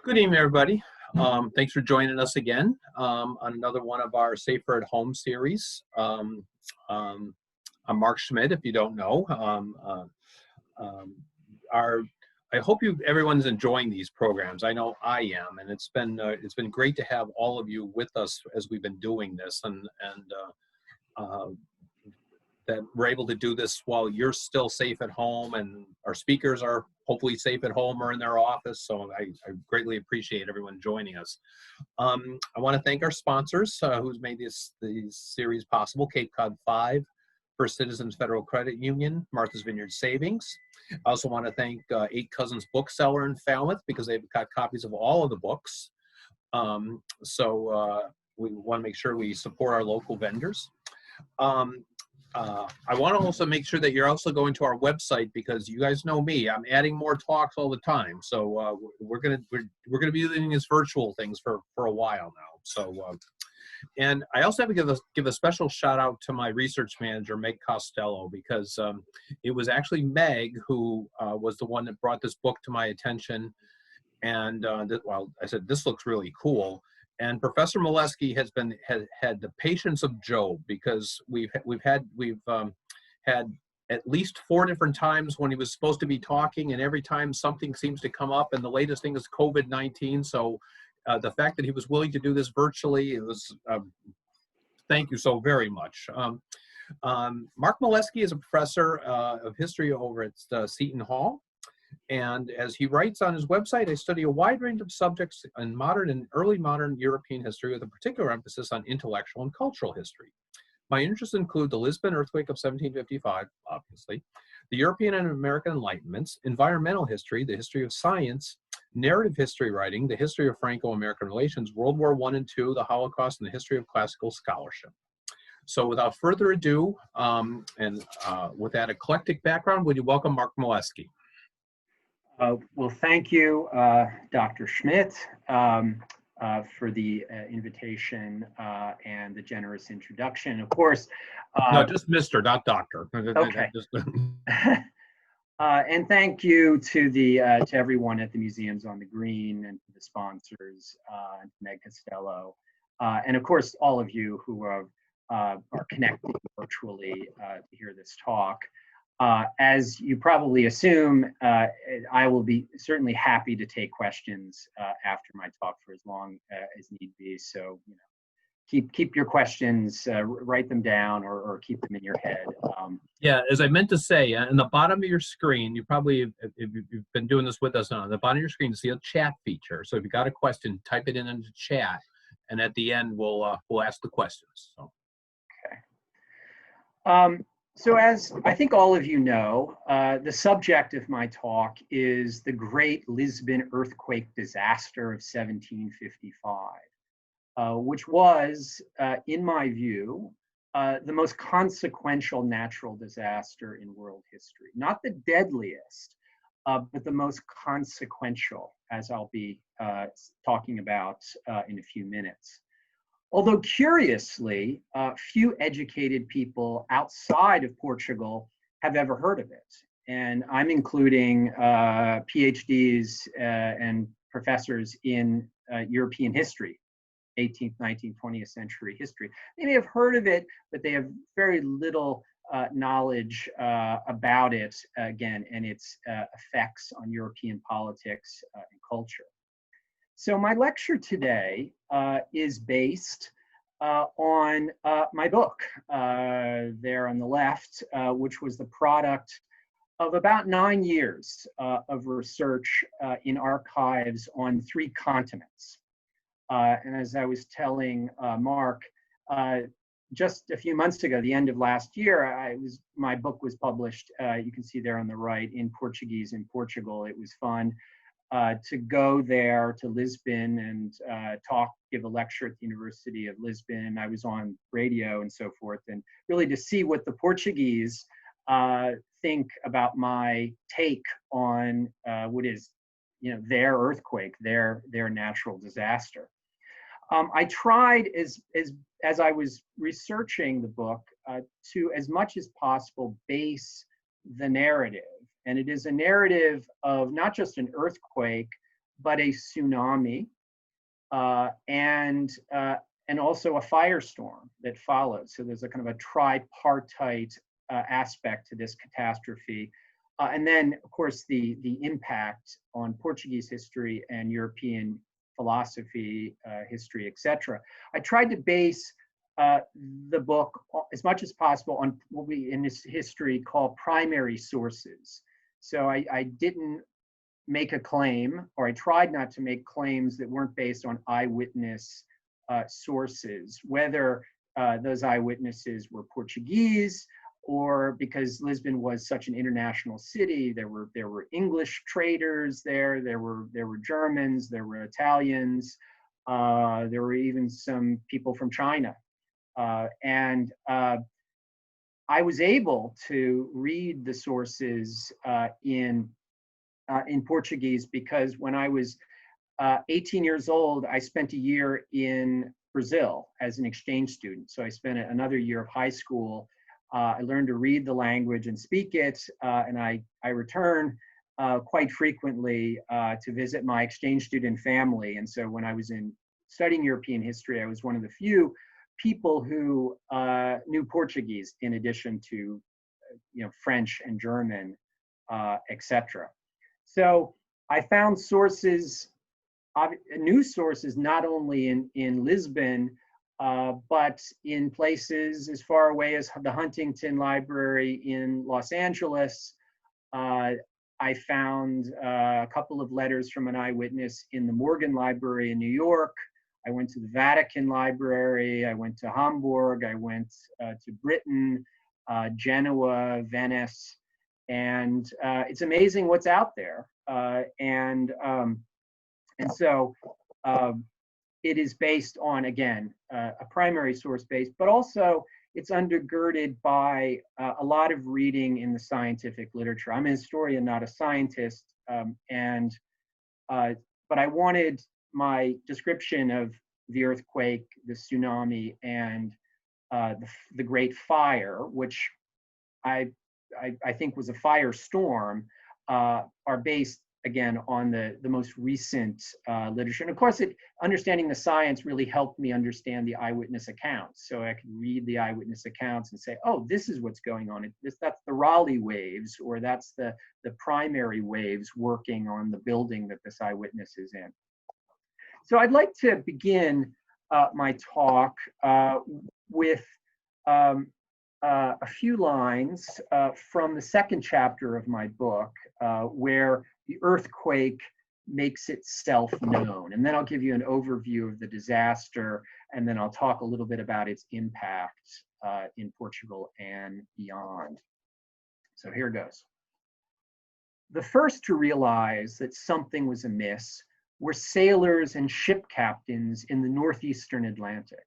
Good evening, everybody. Thanks for joining us again on another one of our Safer at Home series. I'm Mark Schmidt, if you don't know. I hope everyone's enjoying these programs. I know I am, and it's been great to have all of you with us as we've been doing this, and that we're able to do this while you're still safe at home, and our speakers are hopefully safe at home or in their office. So I greatly appreciate everyone joining us. I want to thank our sponsors who's made this series possible: Cape Cod 5, First Citizens Federal Credit Union, Martha's Vineyard Savings. I also want to thank Eight Cousins Bookseller in Falmouth, because they've got copies of all of the books. So we want to make sure we support our local vendors. I want to also make sure that you're also going to our website, because you guys know me, I'm adding more talks all the time. So we're gonna be doing these virtual things for a while now. So and I also have to give a special shout out to my research manager, Meg Costello, because it was actually Meg who was the one that brought this book to my attention. And well, I said, this looks really cool. And Professor Molesky has had the patience of Job, because we've had at least 4 different times when he was supposed to be talking, and every time something seems to come up, and the latest thing is COVID-19. So the fact that he was willing to do this virtually, it was thank you so very much. Mark Molesky is a professor of history over at Seton Hall. And as he writes on his website, I study a wide range of subjects in modern and early modern European history, with a particular emphasis on intellectual and cultural history. My interests include the Lisbon earthquake of 1755, obviously, the European and American Enlightenments, environmental history, the history of science, narrative history writing, the history of Franco-American relations, World War I and II, the Holocaust, and the history of classical scholarship. So without further ado, with that eclectic background, would you welcome Mark Molesky? Well, thank you, Dr. Schmidt, for the invitation and the generous introduction. Of course, no, just Mr., not Doctor. Okay. And thank you to everyone at the Museums on the Green, and to the sponsors, and to Meg Costello, and of course all of you who are connected virtually to hear this talk. As you probably assume, I will be certainly happy to take questions after my talk for as long as need be. So, keep your questions, write them down, or keep them in your head. Yeah, as I meant to say, in the bottom of your screen, you probably, if you've been doing this with us, on the bottom of your screen, you see a chat feature. So if you got a question, type it into chat, and at the end we'll ask the questions. So. Okay. So as I think all of you know, the subject of my talk is the Great Lisbon Earthquake Disaster of 1755, which was, in my view, the most consequential natural disaster in world history. Not the deadliest, but the most consequential, as I'll be talking about in a few minutes. Although curiously, few educated people outside of Portugal have ever heard of it. And I'm including PhDs and professors in European history, 18th, 19th, 20th century history. They may have heard of it, but they have very little knowledge about it, again, and its effects on European politics and culture. So my lecture today is based on my book there on the left, which was the product of about 9 years of research in archives on 3 continents. And as I was telling Mark, just a few months ago, the end of last year, my book was published, you can see there on the right, in Portuguese in Portugal. It was fun to go there to Lisbon and give a lecture at the University of Lisbon. I was on radio and so forth, and really to see what the Portuguese think about my take on what is, their earthquake, their natural disaster. I tried as I was researching the book to, as much as possible, base the narrative. And it is a narrative of not just an earthquake, but a tsunami, and also a firestorm that followed. So there's a kind of a tripartite aspect to this catastrophe. And then, of course, the impact on Portuguese history and European philosophy, history, etc. I tried to base the book as much as possible on what we in this history call primary sources. So I didn't make a claim, or I tried not to make claims that weren't based on eyewitness sources, whether those eyewitnesses were Portuguese, or because Lisbon was such an international city, there were English traders there, there were Germans, there were Italians, there were even some people from China, and I was able to read the sources in Portuguese, because when I was 18 years old, I spent a year in Brazil as an exchange student. So I spent another year of high school. I learned to read the language and speak it, and I return quite frequently to visit my exchange student family. And so when I was studying European history, I was one of the few people who knew Portuguese in addition to French and German, etc. So I found sources, news sources, not only in Lisbon, but in places as far away as the Huntington Library in Los Angeles. I found a couple of letters from an eyewitness in the Morgan Library in New York. I went to the Vatican Library. I went to Hamburg. I went to Britain, Genoa, Venice. And it's amazing what's out there. And so it is based on, again, a primary source base, but also it's undergirded by a lot of reading in the scientific literature. I'm a historian, not a scientist, but I wanted my description of the earthquake, the tsunami, and the Great Fire, which I think was a firestorm, are based, again, on the most recent literature. And of course, understanding the science really helped me understand the eyewitness accounts. So I could read the eyewitness accounts and say, oh, this is what's going on. That's the Raleigh waves, or that's the primary waves working on the building that this eyewitness is in. So I'd like to begin my talk with a few lines from the second chapter of my book, where the earthquake makes itself known. And then I'll give you an overview of the disaster, and then I'll talk a little bit about its impact in Portugal and beyond. So here goes. The first to realize that something was amiss were sailors and ship captains in the northeastern Atlantic.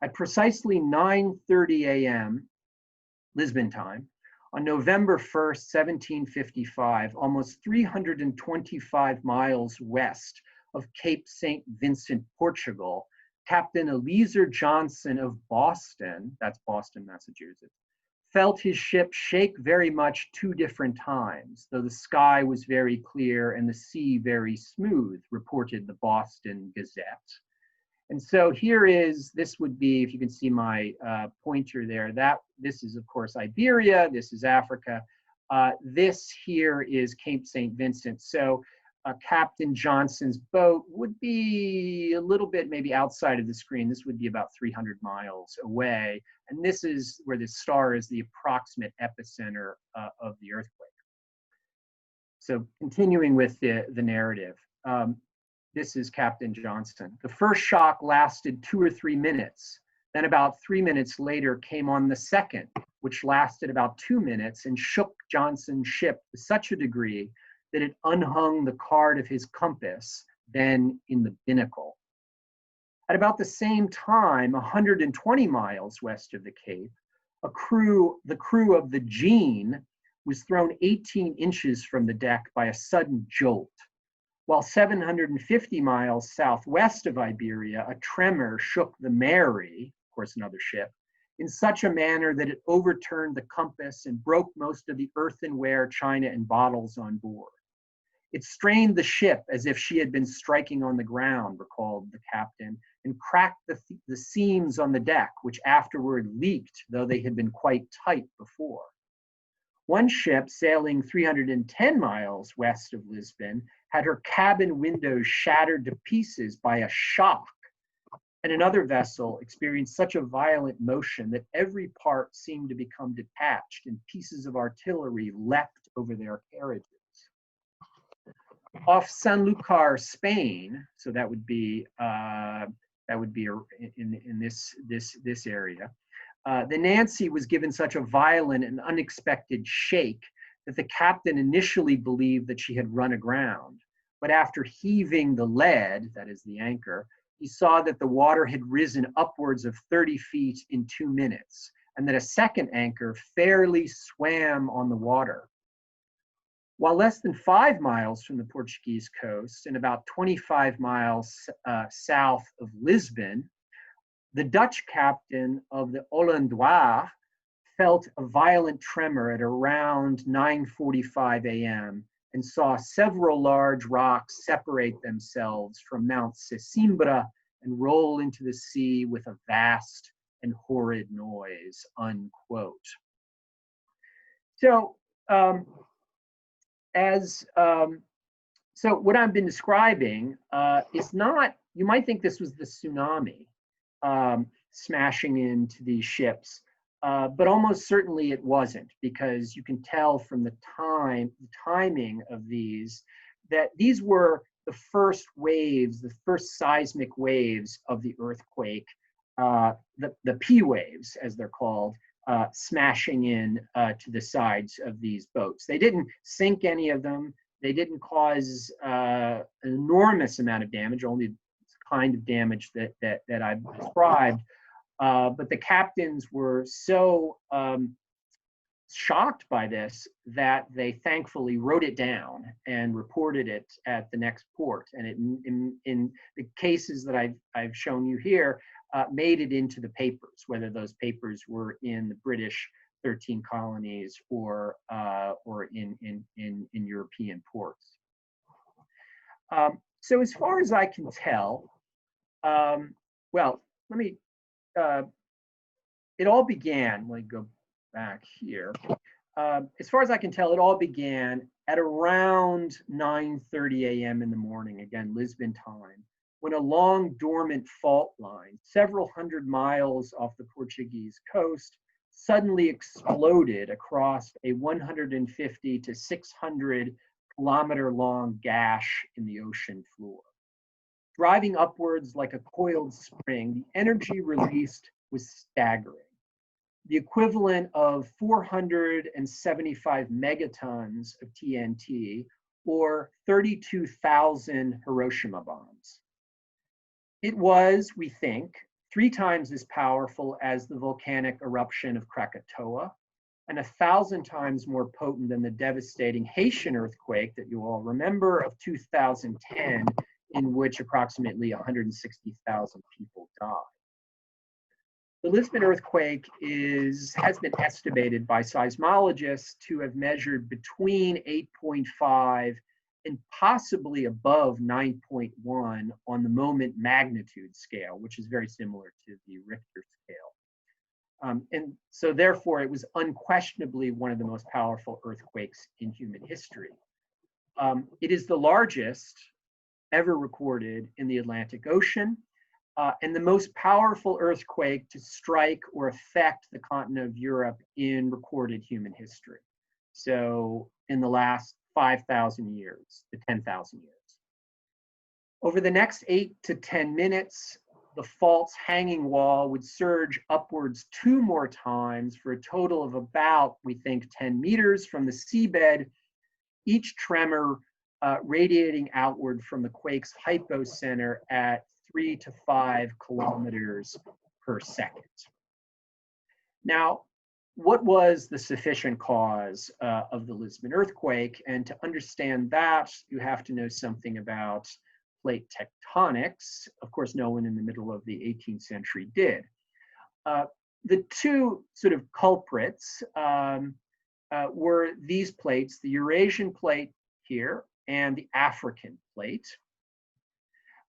At precisely 9:30 a.m. Lisbon time, on November 1st, 1755, almost 325 miles west of Cape St. Vincent, Portugal, Captain Eliezer Johnson of Boston, that's Boston, Massachusetts, felt his ship shake very much 2 different times, though the sky was very clear and the sea very smooth, reported the Boston Gazette. And so this would be, if you can see my pointer there, this is, of course, Iberia, this is Africa. This here is Cape St. Vincent. So Captain Johnson's boat would be a little bit maybe outside of the screen. This would be about 300 miles away. And this is where the star is the approximate epicenter of the earthquake. So continuing with the narrative. This is Captain Johnson. The first shock lasted 2 or 3 minutes. Then about 3 minutes later came on the second, which lasted about 2 minutes and shook Johnson's ship to such a degree that it unhung the card of his compass, then in the binnacle. At about the same time, 120 miles west of the Cape, the crew of the Jean was thrown 18 inches from the deck by a sudden jolt. While 750 miles southwest of Iberia, a tremor shook the Mary, of course another ship, in such a manner that it overturned the compass and broke most of the earthenware, china, and bottles on board. It strained the ship as if she had been striking on the ground, recalled the captain, and cracked the seams on the deck, which afterward leaked, though they had been quite tight before. One ship, sailing 310 miles west of Lisbon, had her cabin windows shattered to pieces by a shock, and another vessel experienced such a violent motion that every part seemed to become detached, and pieces of artillery leapt over their carriages. Off Sanlúcar, Spain, so that would be in this area. The Nancy was given such a violent and unexpected shake that the captain initially believed that she had run aground. But after heaving the lead, that is the anchor, he saw that the water had risen upwards of 30 feet in 2 minutes, and that a second anchor fairly swam on the water. While less than 5 miles from the Portuguese coast and about 25 miles south of Lisbon, the Dutch captain of the Hollandois felt a violent tremor at around 9:45 a.m. and saw several large rocks separate themselves from Mount Sesimbra and roll into the sea with a vast and horrid noise, unquote. So, so what I've been describing is not, you might think this was the tsunami smashing into these ships, but almost certainly it wasn't, because you can tell from the timing of these, that these were the first waves, the first seismic waves of the earthquake, the P waves, as they're called, smashing in to the sides of these boats. They didn't sink any of them. They didn't cause an enormous amount of damage, only the kind of damage that I've described. But the captains were so shocked by this that they thankfully wrote it down and reported it at the next port. And it, in the cases that I've shown you here, made it into the papers, whether those papers were in the British 13 colonies or in European ports. So as far as I can tell, well, let me, it all began, let me go back here. As far as I can tell, it all began at around 9:30 a.m. in the morning, again, Lisbon time, when a long dormant fault line, several hundred miles off the Portuguese coast, suddenly exploded across a 150 to 600 kilometer long gash in the ocean floor. Driving upwards like a coiled spring, the energy released was staggering. The equivalent of 475 megatons of TNT, or 32,000 Hiroshima bombs. It was, we think, 3 times as powerful as the volcanic eruption of Krakatoa, and 1,000 times more potent than the devastating Haitian earthquake that you all remember of 2010, in which approximately 160,000 people died. The Lisbon earthquake has been estimated by seismologists to have measured between 8.5 and possibly above 9.1 on the moment magnitude scale, which is very similar to the Richter scale. And so therefore, it was unquestionably one of the most powerful earthquakes in human history. It is the largest ever recorded in the Atlantic Ocean, and the most powerful earthquake to strike or affect the continent of Europe in recorded human history. So in the last 5,000 years to 10,000 years. Over the next 8 to 10 minutes, the fault's hanging wall would surge upwards 2 more times for a total of about, we think, 10 meters from the seabed, each tremor radiating outward from the quake's hypocenter at 3 to 5 kilometers per second. Now, what was the sufficient cause of the Lisbon earthquake? And to understand that, you have to know something about plate tectonics. Of course, no one in the middle of the 18th century did. The 2 sort of culprits were these plates, the Eurasian plate here and the African plate.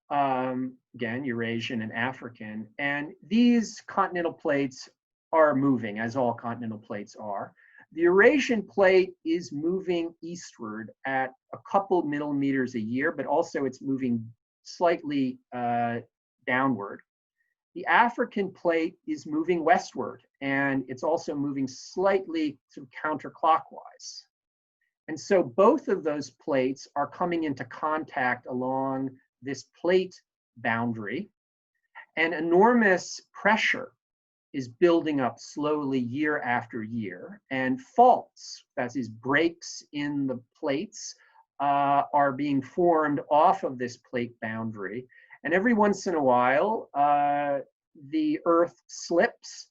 Again, Eurasian and African. And these continental plates are moving, as all continental plates are. The Eurasian plate is moving eastward at a couple millimeters a year, but also it's moving slightly downward. The African plate is moving westward, and it's also moving slightly sort of counterclockwise. And so both of those plates are coming into contact along this plate boundary, and enormous pressure is building up slowly year after year, and faults, that is breaks in the plates, are being formed off of this plate boundary. And every once in a while, the Earth slips,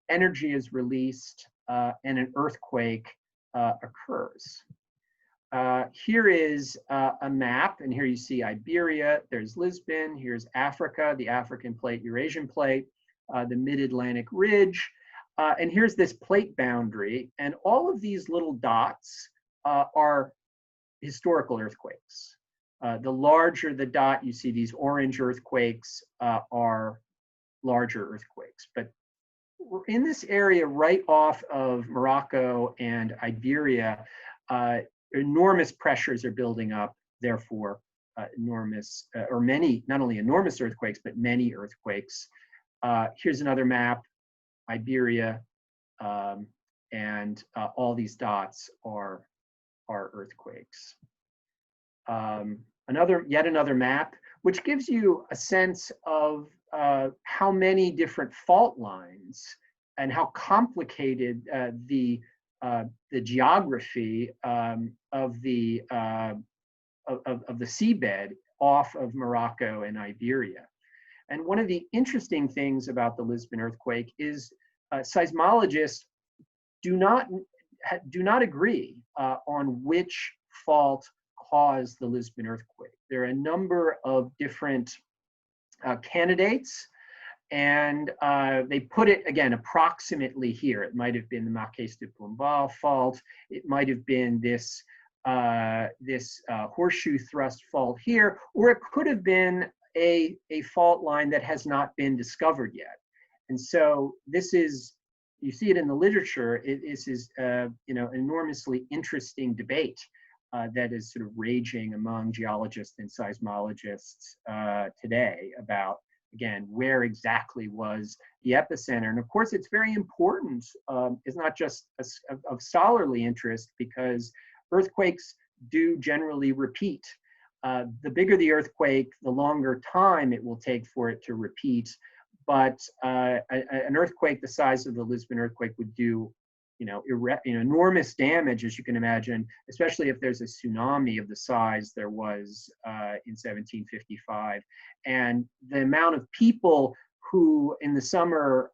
energy is released, and an earthquake occurs. Here is a map, and here you see Iberia, there's Lisbon, here's Africa, the African plate, Eurasian plate, the mid-Atlantic ridge, and here's this plate boundary, and all of these little dots are historical earthquakes. The larger the dot, you see these orange earthquakes are larger earthquakes. But we're in this area right off of Morocco and Iberia, enormous pressures are building up, therefore enormous, or many, not only enormous earthquakes, but many earthquakes. Here's another map, Iberia, and all these dots are earthquakes. Yet another map, which gives you a sense of how many different fault lines and how complicated the geography of the seabed off of Morocco and Iberia. And one of the interesting things about the Lisbon earthquake is seismologists do not agree on which fault caused the Lisbon earthquake. There are a number of different candidates, and they put it, again, approximately here. It might have been the Marquês de Pombal fault. It might have been this horseshoe thrust fault here, or it could have been a fault line that has not been discovered yet. And so this is, you see it in the literature, this is an enormously interesting debate that is sort of raging among geologists and seismologists today about, again, where exactly was the epicenter. And of course, it's very important. It's not just of scholarly interest, because earthquakes do generally repeat. The bigger the earthquake, the longer time it will take for it to repeat. But an earthquake the size of the Lisbon earthquake would do enormous damage, as you can imagine, especially if there's a tsunami of the size there was in 1755. And the amount of people who in the summer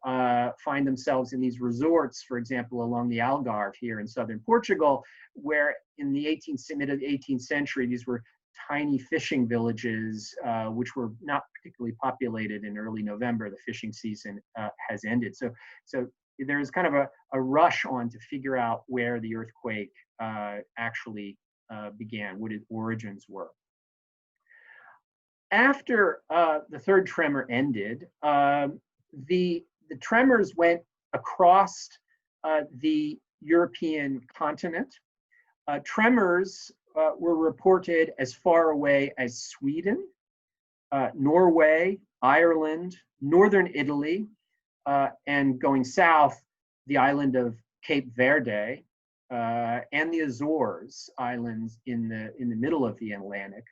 find themselves in these resorts, for example, along the Algarve here in southern Portugal, where in the mid 18th century, these were tiny fishing villages, which were not particularly populated in early November. The fishing season has ended. So there's kind of a rush on to figure out where the earthquake actually began, what its origins were. After the third tremor ended, the tremors went across the European continent. Tremors were reported as far away as Sweden, Norway, Ireland, northern Italy, and going south, the island of Cape Verde and the Azores Islands in the middle of the Atlantic.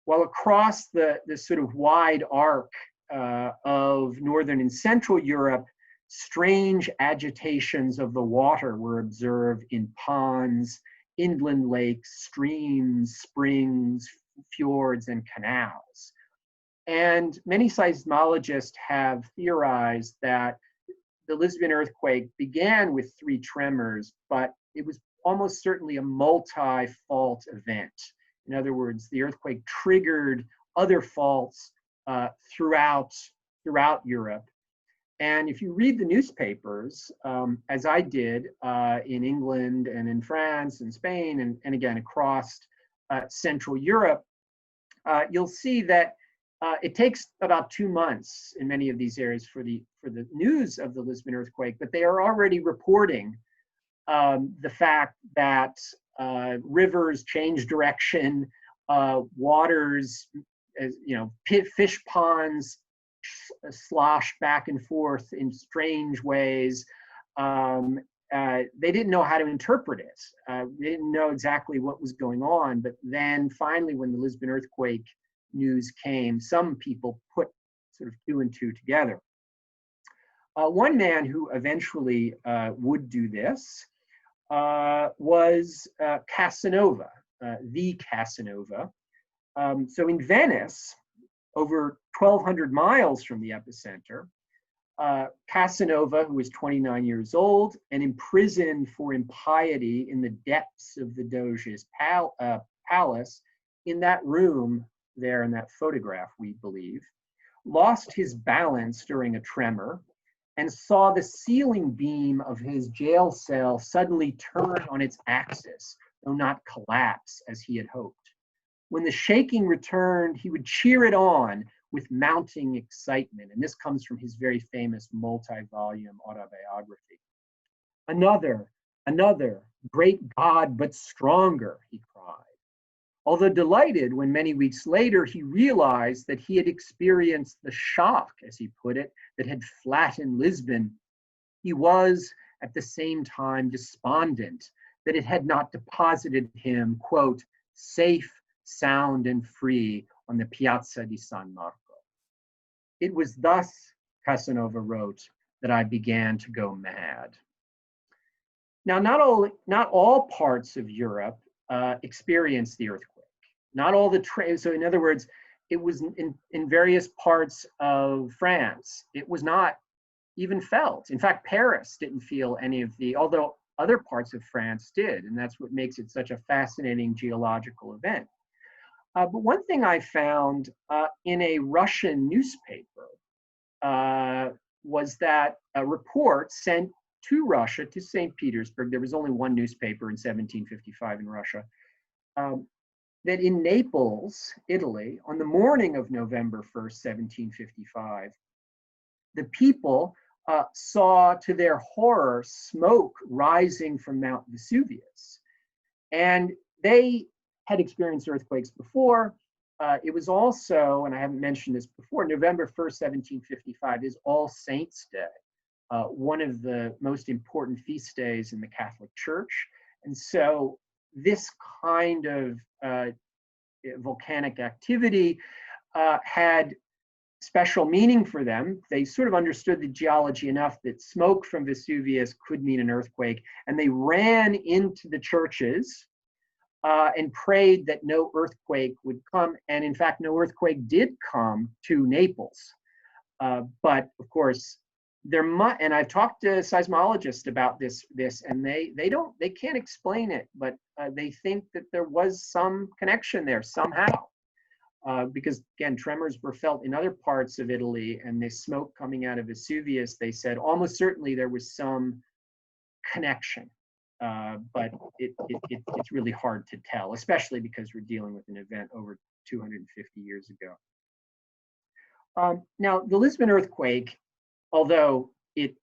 While across the sort of wide arc of northern and central Europe, strange agitations of the water were observed in ponds, inland lakes, streams, springs, fjords, and canals. And many seismologists have theorized that the Lisbon earthquake began with 3 tremors, but it was almost certainly a multi-fault event. In other words, the earthquake triggered other faults throughout Europe. And if you read the newspapers, as I did in England and in France and Spain, and again across Central Europe, you'll see that it takes about 2 months in many of these areas for the news of the Lisbon earthquake, but they are already reporting the fact that rivers change direction, waters, fish ponds slosh back and forth in strange ways. They didn't know how to interpret it. They didn't know exactly what was going on. But then finally, when the Lisbon earthquake news came, some people put sort of 2 and 2 together. One man who eventually would do this was Casanova, the Casanova. So in Venice, over 1,200 miles from the epicenter, Casanova, who was 29 years old and imprisoned for impiety in the depths of the Doge's palace, in that room there in that photograph, we believe, lost his balance during a tremor and saw the ceiling beam of his jail cell suddenly turn on its axis, though not collapse as he had hoped. When the shaking returned, he would cheer it on with mounting excitement. And this comes from his very famous multi-volume autobiography. Another, great God, but stronger, he cried. Although delighted when many weeks later he realized that he had experienced the shock, as he put it, that had flattened Lisbon, he was at the same time despondent that it had not deposited him, quote, safe, sound, and free on the Piazza di San Marco. It was thus, Casanova wrote, that I began to go mad. Now, not all parts of Europe experienced the earthquake. Not all so in other words, it was in various parts of France. It was not even felt. In fact, Paris didn't feel any of although other parts of France did, and that's what makes it such a fascinating geological event. But one thing I found in a Russian newspaper was that a report sent to Russia, to St. Petersburg, there was only one newspaper in 1755 in Russia, that in Naples, Italy, on the morning of November 1st, 1755, the people saw to their horror smoke rising from Mount Vesuvius. And they had experienced earthquakes before. It was also, and I haven't mentioned this before, November 1st, 1755 is All Saints' Day, one of the most important feast days in the Catholic Church. And so this kind of volcanic activity had special meaning for them. They sort of understood the geology enough that smoke from Vesuvius could mean an earthquake, and they ran into the churches and prayed that no earthquake would come. And in fact, no earthquake did come to Naples. But of course, and I've talked to seismologists about this, and they can't explain it, but they think that there was some connection there somehow. Because again, tremors were felt in other parts of Italy, and the smoke coming out of Vesuvius, they said almost certainly there was some connection. But it's really hard to tell, especially because we're dealing with an event over 250 years ago. Now, the Lisbon earthquake, although it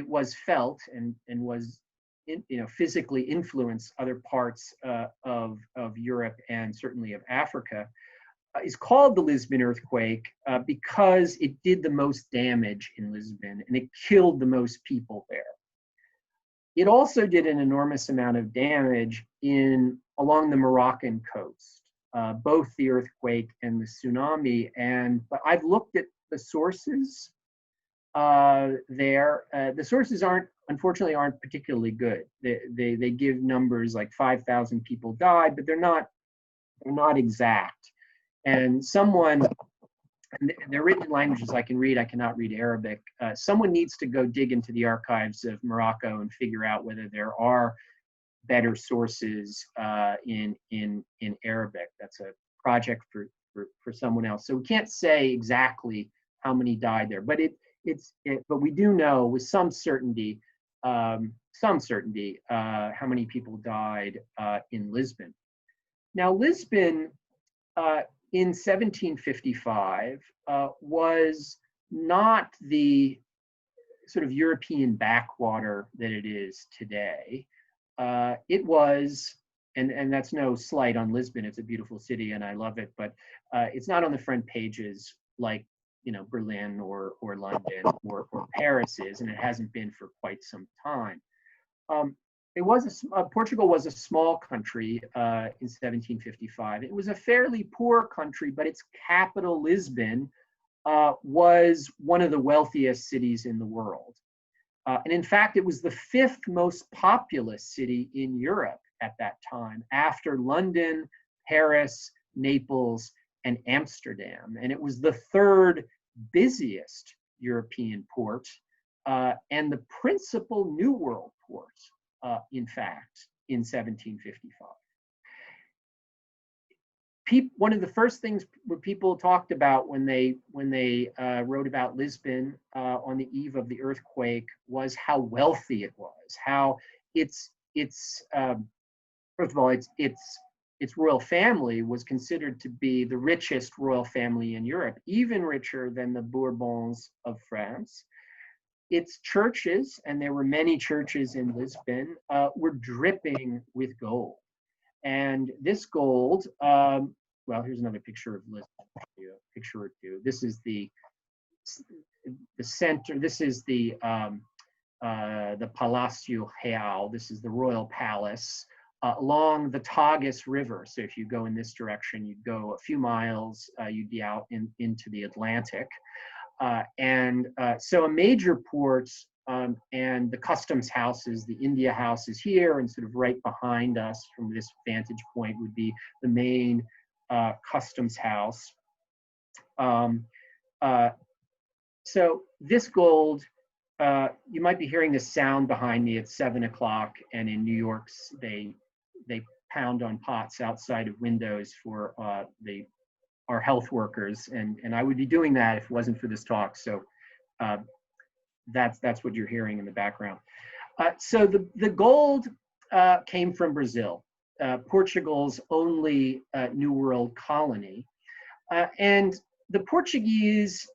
was felt and was physically influenced other parts of Europe and certainly of Africa, is called the Lisbon earthquake because it did the most damage in Lisbon and it killed the most people there. It also did an enormous amount of damage along the Moroccan coast, both the earthquake and the tsunami. But I've looked at the sources there. The sources unfortunately aren't particularly good. They give numbers like 5,000 people died, but they're not exact. And they're written in languages I can read. I cannot read Arabic. Someone needs to go dig into the archives of Morocco and figure out whether there are better sources in Arabic. That's a project for someone else. So we can't say exactly how many died there, but but we do know with some certainty how many people died in Lisbon. Now, Lisbon in 1755 was not the sort of European backwater that it is today. It was, and that's no slight on Lisbon, it's a beautiful city and I love it, but it's not on the front pages like, you know, Berlin or London or Paris is, and it hasn't been for quite some time. Portugal was a small country in 1755. It was a fairly poor country, but its capital, Lisbon, was one of the wealthiest cities in the world. And in fact, it was the 5th most populous city in Europe at that time, after London, Paris, Naples, and Amsterdam. And it was the 3rd busiest European port and the principal New World port, in fact, in 1755. One of the first things people talked about when they wrote about Lisbon on the eve of the earthquake was how wealthy it was, how its first of all, its royal family was considered to be the richest royal family in Europe, even richer than the Bourbons of France. Its churches, and there were many churches in Lisbon, were dripping with gold. And this gold, well, here's another picture of Lisbon, a picture or two. This is the center, this is the Palacio Real, this is the royal palace, along the Tagus River. So if you go in this direction, you'd go a few miles, you'd be out into the Atlantic. So a major port, and the customs houses, the India House is here, and sort of right behind us from this vantage point would be the main customs house. So this gold, you might be hearing this sound behind me. It's 7 o'clock, and in New York, they pound on pots outside of windows for our health workers, and I would be doing that if it wasn't for this talk. So that's what you're hearing in the background. So the gold came from Brazil, Portugal's only New World colony, and the Portuguese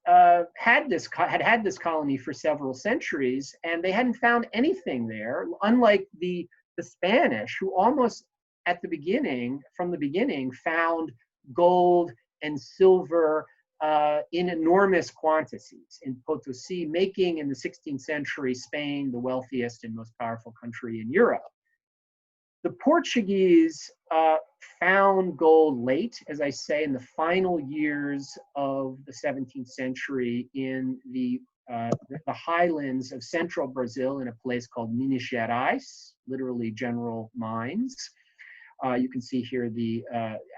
had this colony for several centuries, and they hadn't found anything there. Unlike the Spanish, who almost from the beginning, found gold and silver in enormous quantities in Potosi, making in the 16th century Spain the wealthiest and most powerful country in Europe. The Portuguese found gold late, as I say, in the final years of the 17th century in the highlands of central Brazil in a place called Minas Gerais, literally general mines. You can see here the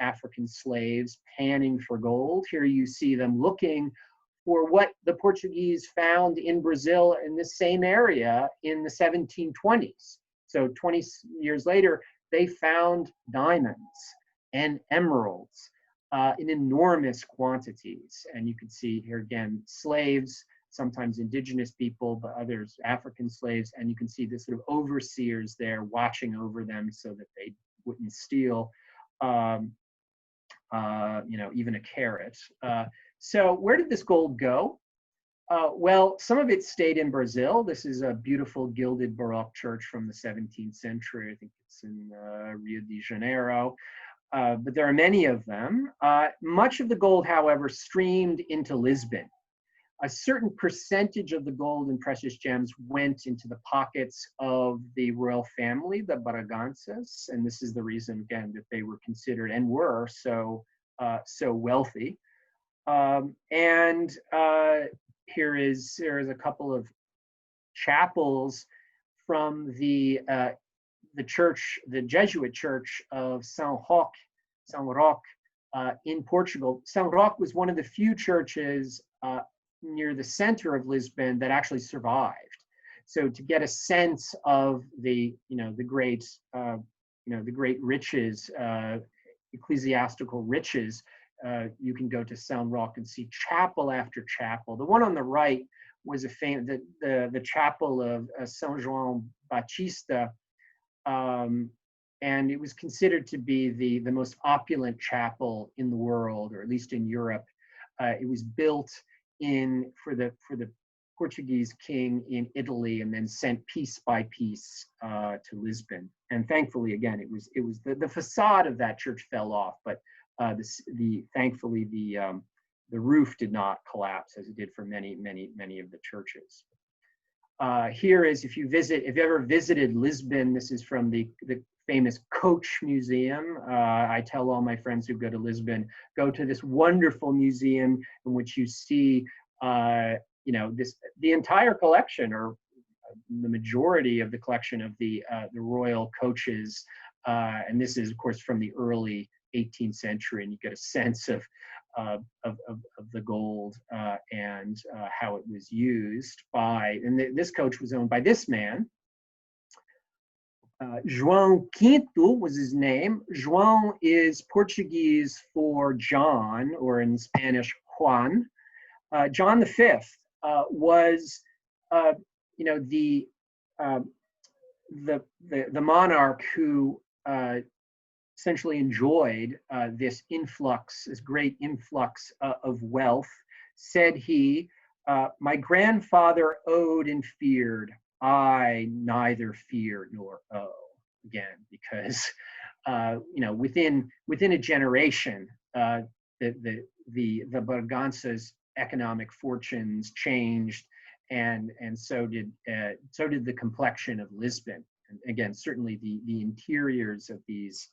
African slaves panning for gold. Here you see them looking for what the Portuguese found in Brazil in this same area in the 1720s. So 20 years later, they found diamonds and emeralds in enormous quantities. And you can see here again, slaves, sometimes indigenous people, but others African slaves. And you can see the sort of overseers there watching over them so that they wouldn't steal, even a carrot. So where did this gold go? Well, some of it stayed in Brazil. This is a beautiful gilded Baroque church from the 17th century. I think it's in Rio de Janeiro. But there are many of them. Much of the gold, however, streamed into Lisbon. A certain percentage of the gold and precious gems went into the pockets of the royal family, the Braganças, and this is the reason, again, that they were considered and were so wealthy. There is a couple of chapels from the church, the Jesuit church of São Roque in Portugal. São Roque was one of the few churches near the center of Lisbon that actually survived. So to get a sense of the great riches, ecclesiastical riches, you can go to São Roque and see chapel after chapel. The one on the right was the chapel of São João Batista, and it was considered to be the most opulent chapel in the world, or at least in Europe. It was built for the Portuguese king in Italy, and then sent piece by piece to Lisbon. And thankfully, again, it was the facade of that church fell off, but thankfully the roof did not collapse as it did for many of the churches. Here is, if you ever visited Lisbon, this is from the famous Coach Museum. I tell all my friends who go to Lisbon, go to this wonderful museum in which you see, the entire collection, or the majority of the collection of the royal coaches. And this is, of course, from the early 18th century, and you get a sense of the gold and how it was used by. And this coach was owned by this man. João Quinto was his name. João is Portuguese for John, or in Spanish, Juan. John V was, the monarch who essentially enjoyed this great influx of wealth. Said he, "My grandfather owed and feared. I neither fear nor owe." Again, because within a generation, the Bragança's economic fortunes changed, and so did the complexion of Lisbon. And again, certainly the interiors of these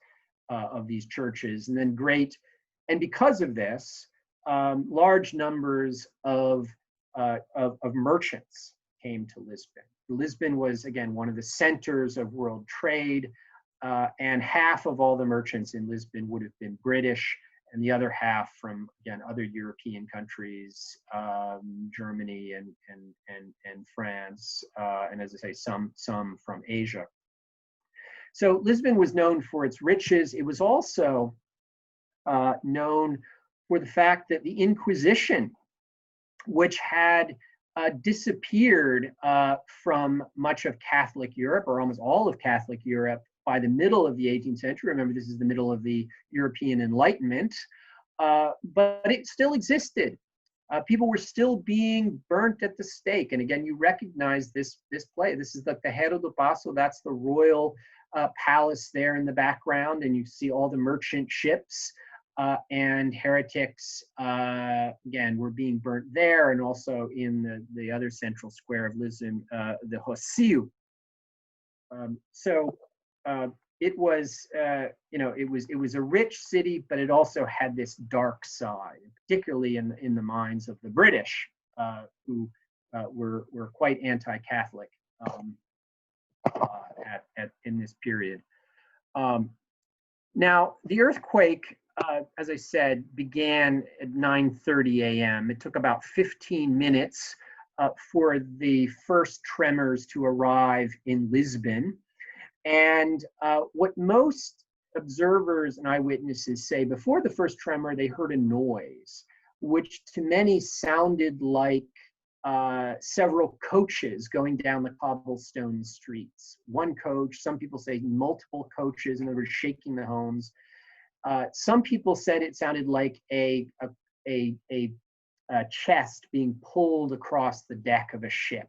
churches, and then because of this, large numbers of merchants came to Lisbon. Lisbon was, again, one of the centers of world trade, and half of all the merchants in Lisbon would have been British, and the other half from, again, other European countries, Germany and France, and as I say, some from Asia. So Lisbon was known for its riches. It was also known for the fact that the Inquisition, which had disappeared from much of Catholic Europe, or almost all of Catholic Europe, by the middle of the 18th century. Remember, this is the middle of the European Enlightenment, but it still existed. People were still being burnt at the stake. And again, you recognize this play. This is the Terreiro do Paço. That's the royal palace there in the background, and you see all the merchant ships. And heretics, again, were being burnt there, and also in the other central square of Lisbon, the Rocio. It was, it was a rich city, but it also had this dark side, particularly in the minds of the British, who were quite anti-Catholic in this period. Now, the earthquake, as I said, began at 9:30 a.m. It took about 15 minutes for the first tremors to arrive in Lisbon. And what most observers and eyewitnesses say, before the first tremor, they heard a noise, which to many sounded like several coaches going down the cobblestone streets. One coach, some people say multiple coaches, in other words, shaking the homes. Some people said it sounded like a chest being pulled across the deck of a ship.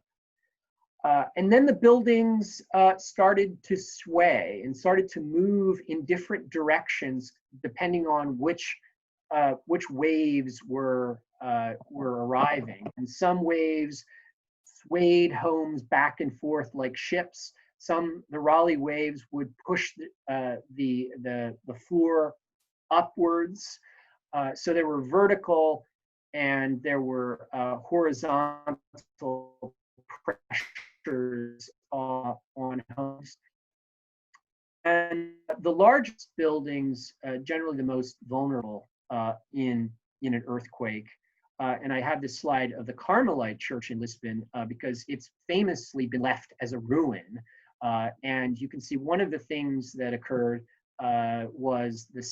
And then the buildings started to sway and started to move in different directions, depending on which waves were arriving. And some waves swayed homes back and forth like ships. The Raleigh waves would push the floor upwards. So there were vertical and there were horizontal pressures on homes. And the largest buildings, generally the most vulnerable in an earthquake. And I have this slide of the Carmelite church in Lisbon because it's famously been left as a ruin. And you can see one of the things that occurred was the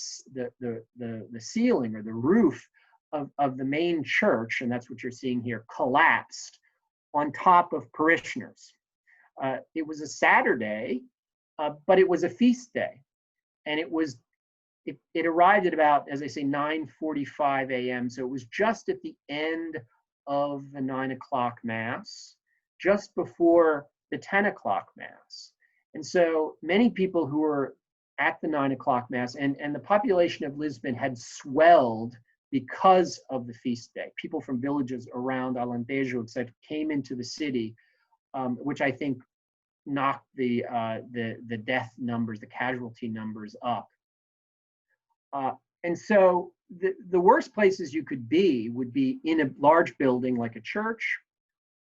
ceiling or the roof of the main church, and that's what you're seeing here, collapsed on top of parishioners. It was a Saturday, but it was a feast day. and it arrived at about, as I say, 9:45 a.m. So it was just at the end of the 9 o'clock mass, just before the 10 o'clock mass. And so many people who were at the 9 o'clock mass, and the population of Lisbon had swelled because of the feast day. People from villages around Alentejo, etc., came into the city, which I think knocked the death numbers, the casualty numbers up. And so the worst places you could be would be in a large building like a church,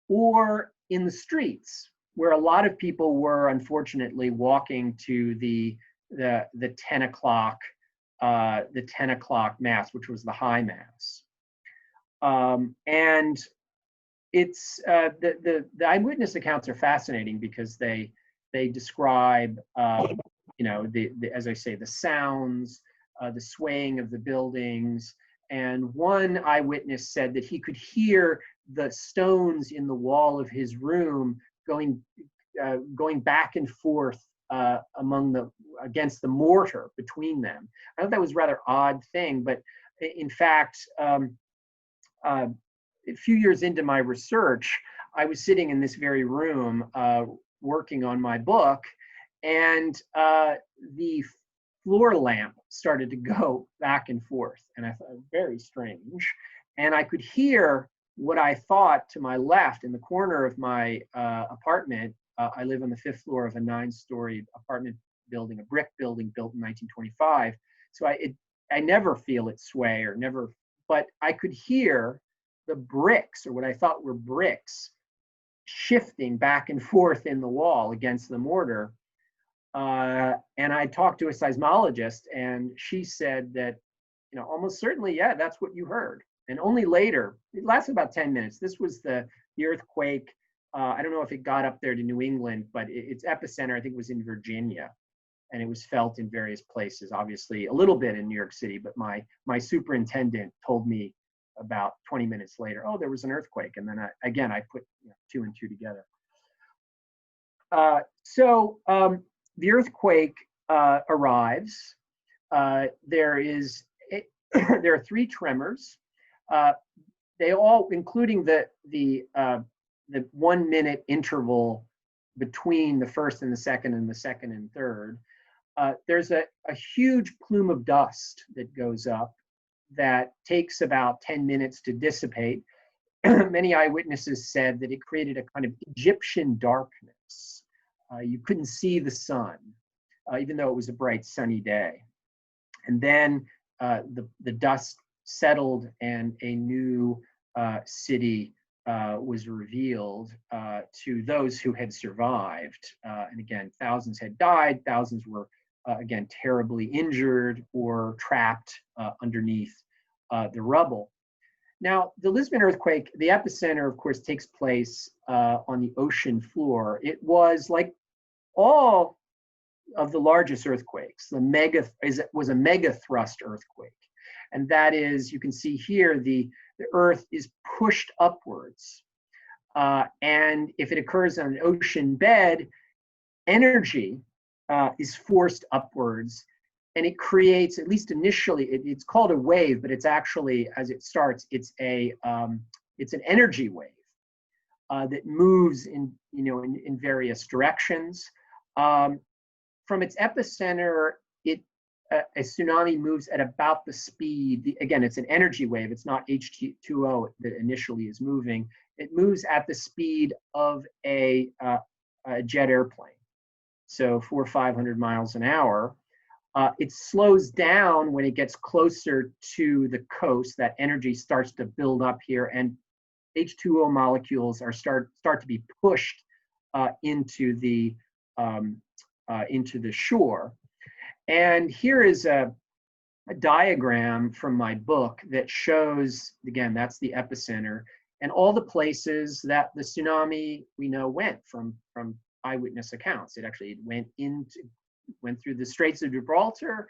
or in the streets, where a lot of people were unfortunately walking to the 10 o'clock mass, which was the high mass. And it's the eyewitness accounts are fascinating because they describe as I say, the sounds, the swaying of the buildings. And one eyewitness said that he could hear the stones in the wall of his room going back and forth against the mortar between them. I thought that was a rather odd thing, but in fact, a few years into my research, I was sitting in this very room working on my book, and the floor lamp started to go back and forth, and I thought, very strange. And I could hear what I thought to my left in the corner of my apartment. I live on the 5th floor of a 9-story apartment building, a brick building built in 1925. So I never feel it sway or never, but I could hear the bricks, or what I thought were bricks, shifting back and forth in the wall against the mortar. And I talked to a seismologist, and she said that, almost certainly, yeah, that's what you heard. And only later, it lasted about 10 minutes. This was the earthquake. I don't know if it got up there to New England, but its epicenter, I think, was in Virginia. And it was felt in various places, obviously a little bit in New York City, but my superintendent told me about 20 minutes later, oh, there was an earthquake. And then I put 2 and 2 together. So the earthquake arrives. There are 3 tremors. They all, including the 1 minute interval between the first and the second, and the second and third. There's a huge plume of dust that goes up that takes about 10 minutes to dissipate. Many eyewitnesses said that it created a kind of Egyptian darkness. You couldn't see the sun, even though it was a bright sunny day. And then the dust settled, and a new city was revealed to those who had survived. And again, thousands had died, thousands were again terribly injured or trapped underneath the rubble. Now, the Lisbon earthquake, the epicenter, of course, takes place on the ocean floor. It was like all of the largest earthquakes. Was a mega thrust earthquake. And that is, you can see here, the earth is pushed upwards. And if it occurs on an ocean bed, energy is forced upwards. And it creates, at least initially, it's called a wave, but it's actually, as it starts, it's an energy wave that moves in various directions. From its epicenter, a tsunami moves at about the speed. Again, it's an energy wave. It's not H2O that initially is moving. It moves at the speed of a jet airplane, so 400 or 500 miles an hour. It slows down when it gets closer to the coast. That energy starts to build up here, and H2O molecules start to be pushed into the shore. And here is a diagram from my book that shows, again, that's the epicenter, and all the places that the tsunami we know went from eyewitness accounts. It actually went through the Straits of Gibraltar,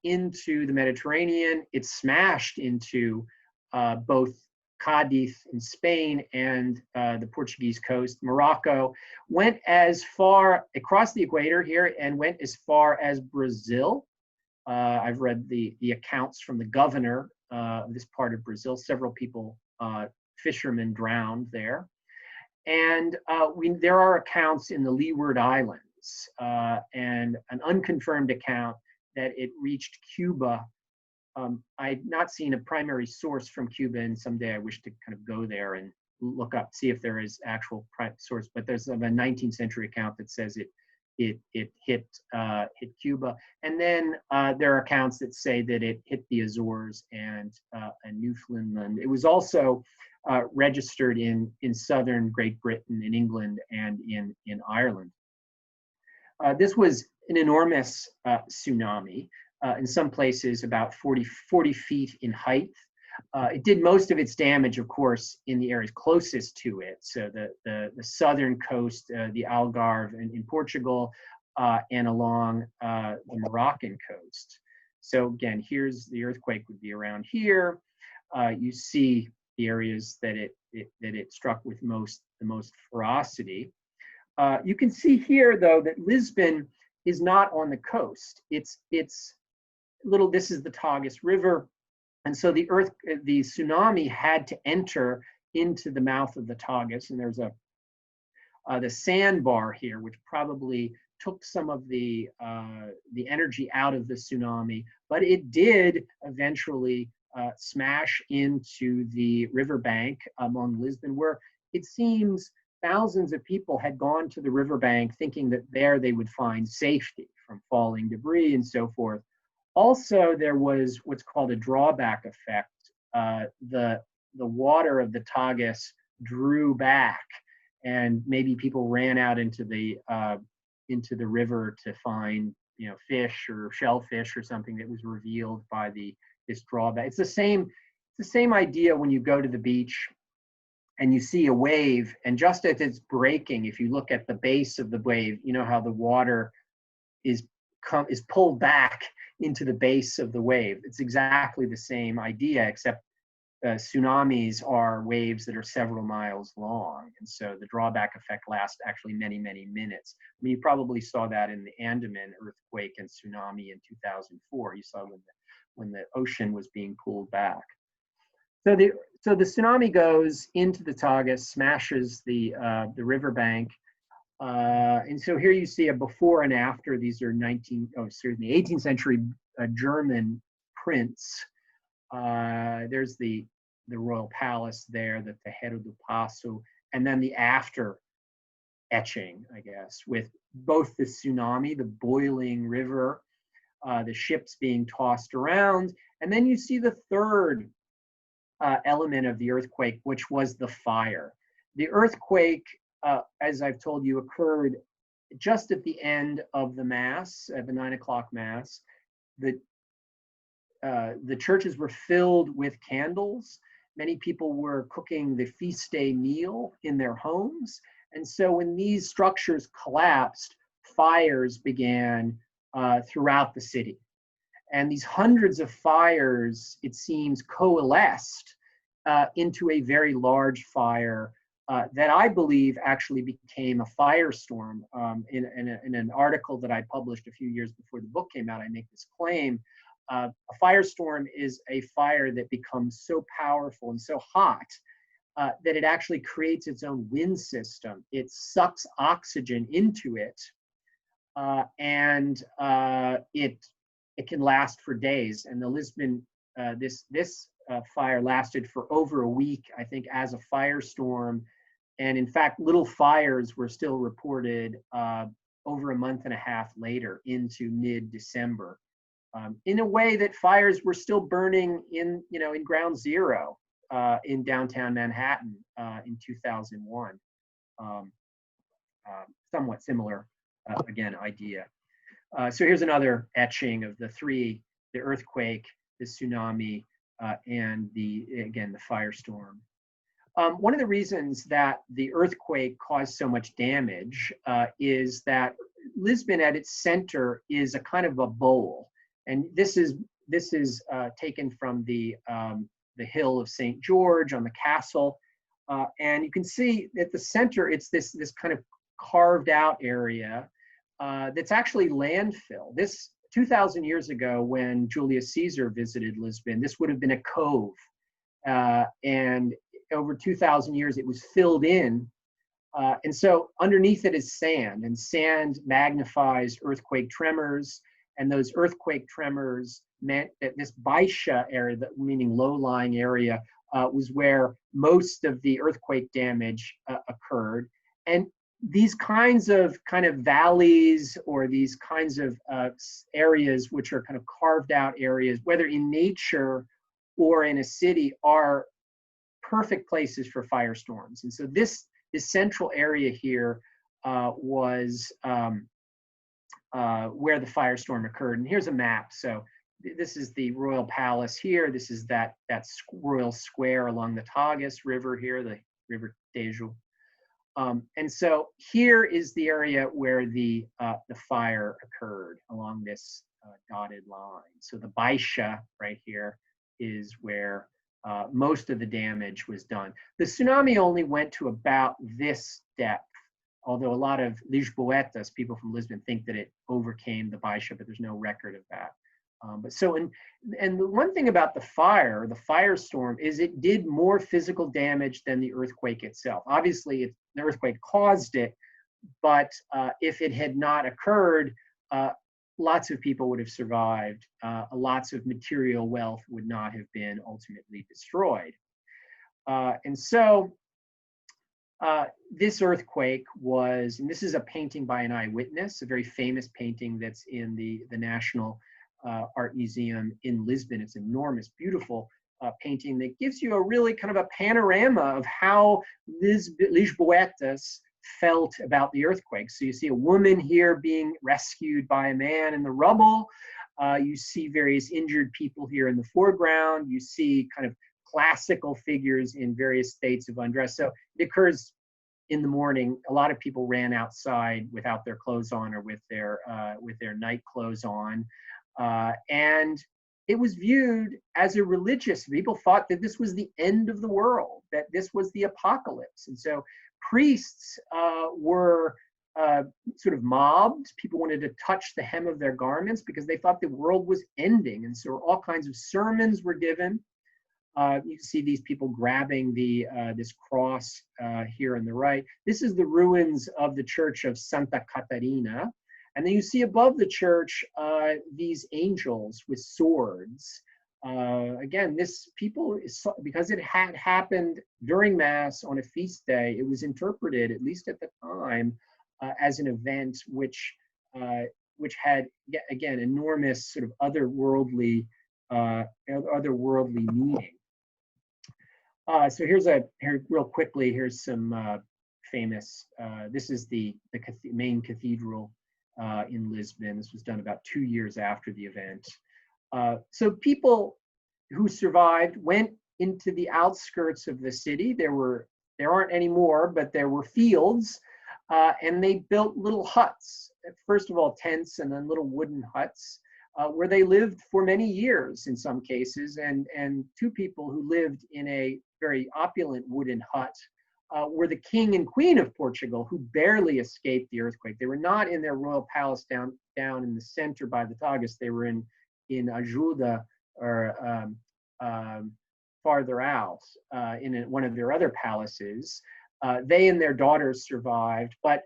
into the Mediterranean. It smashed into both Cadiz in Spain and the Portuguese coast. Morocco went as far across the equator here and went as far as Brazil. I've read the accounts from the governor of this part of Brazil. Several people, fishermen, drowned there. And there are accounts in the Leeward Islands and an unconfirmed account that it reached Cuba. I've not seen a primary source from Cuba, and someday I wish to kind of go there and look up, see if there is actual source. But there's a 19th century account that says it hit Cuba, and then there are accounts that say that it hit the Azores and Newfoundland. It was also registered in southern Great Britain, in England, and in Ireland. This was an enormous tsunami. In some places about 40 feet in height. It did most of its damage, of course, in the areas closest to it. So the southern coast, the Algarve in Portugal, and along the Moroccan coast. So again, here's the earthquake would be around here. You see the areas that it struck with the most ferocity. You can see here, though, that Lisbon is not on the coast. It's this is the Tagus River, and so the tsunami had to enter into the mouth of the Tagus, and there's the sandbar here, which probably took some of the energy out of the tsunami, but it did eventually smash into the riverbank among Lisbon, where it seems thousands of people had gone to the riverbank thinking that there they would find safety from falling debris and so forth. Also, there was what's called a drawback effect. The water of the Tagus drew back, and maybe people ran out into the river to find fish or shellfish or something that was revealed by this drawback. It's the same idea when you go to the beach and you see a wave, and just as it's breaking, if you look at the base of the wave, you know how the water is pulled back into the base of the wave. It's exactly the same idea, except tsunamis are waves that are several miles long. And so the drawback effect lasts actually many, many minutes. I mean, you probably saw that in the Andaman earthquake and tsunami in 2004. You saw when the ocean was being pulled back. So the tsunami goes into the Tagus, smashes the riverbank. And so here you see a before and after. These are 18th century German prints. There's the royal palace there, the Terreiro do Passo, and then the after etching, I guess, with both the tsunami, the boiling river, the ships being tossed around, and then you see the third element of the earthquake, which was the fire. The earthquake, as I've told you, occurred just at the end of the Mass, at the 9 o'clock Mass. The churches were filled with candles. Many people were cooking the feast day meal in their homes. And so when these structures collapsed, fires began throughout the city. And these hundreds of fires, it seems, coalesced into a very large fire that I believe actually became a firestorm. In an article that I published a few years before the book came out, I make this claim. A firestorm is a fire that becomes so powerful and so hot that it actually creates its own wind system. It sucks oxygen into it, and it can last for days. And the Lisbon, this fire lasted for over a week, I think, as a firestorm. And in fact, little fires were still reported over a month and a half later into mid-December. In a way that fires were still burning in Ground Zero in downtown Manhattan in 2001. Somewhat similar, again, idea. So here's another etching of the three: the earthquake, the tsunami, and the firestorm. One of the reasons that the earthquake caused so much damage is that Lisbon at its center is a kind of a bowl. And this is taken from the hill of St. George on the castle, and you can see at the center it's this kind of carved out area that's actually landfill. This 2,000 years ago, when Julius Caesar visited Lisbon, this would have been a cove. And over 2,000 years, it was filled in. And so underneath it is sand, and sand magnifies earthquake tremors. And those earthquake tremors meant that this Baixa area, meaning low-lying area, was where most of the earthquake damage occurred. And these kinds of valleys, or these kinds of areas which are kind of carved out areas, whether in nature or in a city, are perfect places for firestorms. And so this central area here was where the firestorm occurred. And here's a map. So this is the royal palace here. This is that royal square along the Tagus River here, the River Tejo. And so here is the area where the fire occurred along this dotted line. So the Baixa right here is where most of the damage was done. The tsunami only went to about this depth, although a lot of Lisboetas, people from Lisbon, think that it overcame the Baixa, but there's no record of that. And the one thing about the firestorm, is it did more physical damage than the earthquake itself. Obviously, the earthquake caused it, but if it had not occurred, lots of people would have survived. Lots of material wealth would not have been ultimately destroyed. And so this earthquake was, and this is a painting by an eyewitness, a very famous painting that's in the National Art Museum in Lisbon. It's enormous, beautiful painting that gives you a really kind of a panorama of how Lisboetas felt about the earthquake. So you see a woman here being rescued by a man in the rubble. You see various injured people here in the foreground. You see kind of classical figures in various states of undress. So it occurs in the morning. A lot of people ran outside without their clothes on, or with their night clothes on. And it was viewed as a religious. People thought that this was the end of the world, that this was the apocalypse. And so priests were sort of mobbed. People wanted to touch the hem of their garments because they thought the world was ending. And so all kinds of sermons were given. You can see these people grabbing this cross here on the right. This is the ruins of the church of Santa Catarina. And then you see above the church these angels with swords. Again, because it had happened during Mass on a feast day, it was interpreted, at least at the time, as an event which had, again, enormous sort of otherworldly meaning. So real quickly, here's some famous. This is the main cathedral in Lisbon. This was done about 2 years after the event. So people who survived went into the outskirts of the city. There aren't any more, but there were fields, and they built little huts. First of all, tents, and then little wooden huts, where they lived for many years in some cases. And two people who lived in a very opulent wooden hut were the king and queen of Portugal, who barely escaped the earthquake. They were not in their royal palace down in the center by the Tagus. They were in Ajuda, or farther out in one of their other palaces. They and their daughters survived, but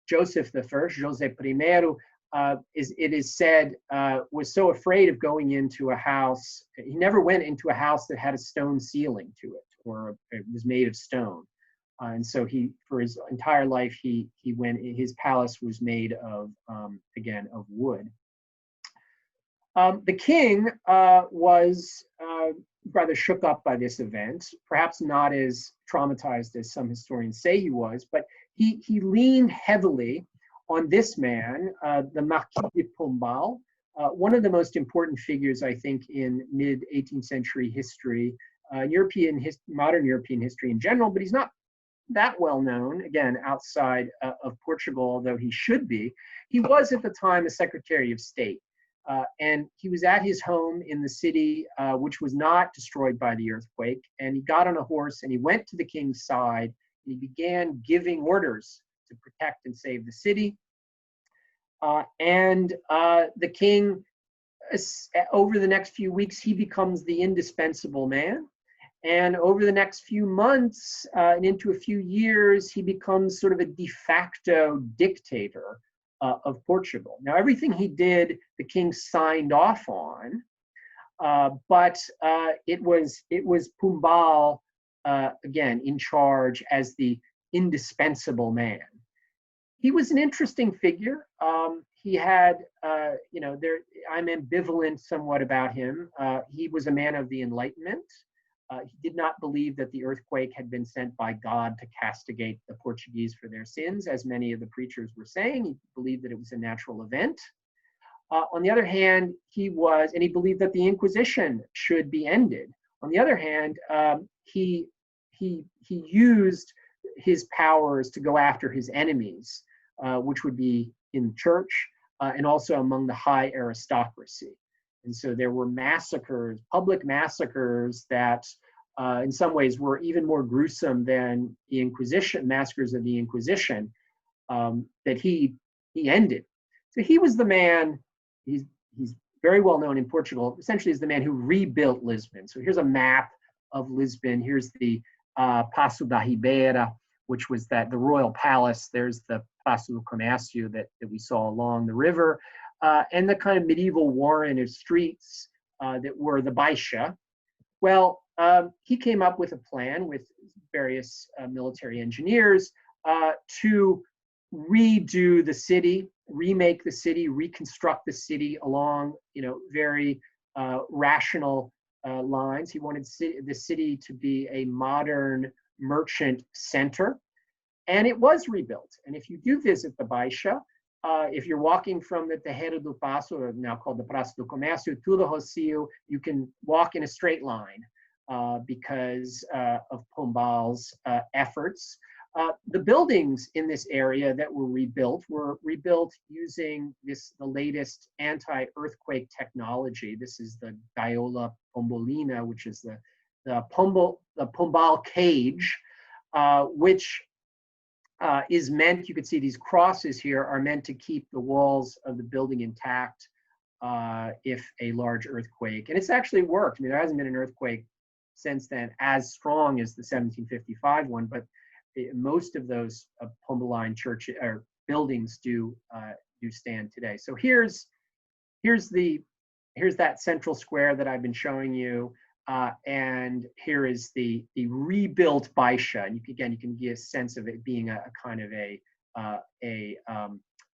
Joseph I, José I, it is said, was so afraid of going into a house. He never went into a house that had a stone ceiling to it, or it was made of stone. And so for his entire life, his palace was made of, again, of wood. The king was rather shook up by this event, perhaps not as traumatized as some historians say he was, but he leaned heavily on this man, the Marquis de Pombal, one of the most important figures, I think, in mid-18th century history, modern European history in general, but he's not that well known, again, outside of Portugal, although he should be. He was at the time a Secretary of State. And he was at his home in the city, which was not destroyed by the earthquake. And he got on a horse and he went to the king's side. And he began giving orders to protect and save the city. And the king, over the next few weeks, he becomes the indispensable man. And over the next few months and into a few years, he becomes sort of a de facto dictator of Portugal. Now, everything he did, the king signed off on, but it was Pombal, again, in charge as the indispensable man. He was an interesting figure. He had, I'm ambivalent somewhat about him. He was a man of the Enlightenment. He did not believe that the earthquake had been sent by God to castigate the Portuguese for their sins, as many of the preachers were saying. He believed that it was a natural event. On the other hand, he believed that the Inquisition should be ended. On the other hand, he used his powers to go after his enemies, which would be in the church and also among the high aristocracy. And so there were massacres, public massacres that in some ways were even more gruesome than the Inquisition, massacres of the Inquisition, that he ended. So he was the man, he's very well known in Portugal, essentially is the man who rebuilt Lisbon. So here's a map of Lisbon. Here's the Paço da Ribeira, which was the royal palace. There's the Paço do Comércio that we saw along the river. And the kind of medieval warren of streets that were the Baixa. Well, he came up with a plan with various military engineers to redo the city, remake the city, reconstruct the city along, very rational lines. He wanted the city to be a modern merchant center, and it was rebuilt. And if you do visit the Baixa, if you're walking from the Terreiro do Paço, now called the Praça do Comércio, to the Rocio, you can walk in a straight line because of Pombal's efforts. The buildings in this area that were rebuilt using the latest anti-earthquake technology. This is the Gaiola Pombolina, which is the Pombal cage, which is meant, you can see these crosses here, are meant to keep the walls of the building intact if a large earthquake, and it's actually worked. I mean, there hasn't been an earthquake since then as strong as the 1755 one, but most of those Pombaline church or buildings do stand today. So here's that central square that I've been showing you. And here is the rebuilt Baixa. And you can get a sense of it being a kind of a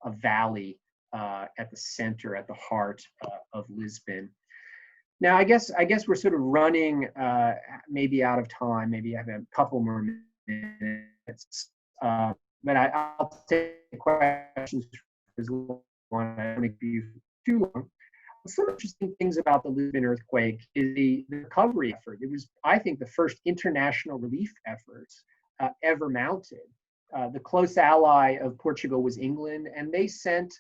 valley at the center, at the heart of Lisbon. Now, I guess we're sort of running maybe out of time. Maybe I have a couple more minutes, but I'll take questions as well. I don't want to be too long. Some interesting things about the Lisbon earthquake is the recovery effort. It was, I think, the first international relief effort ever mounted. The close ally of Portugal was England, and they sent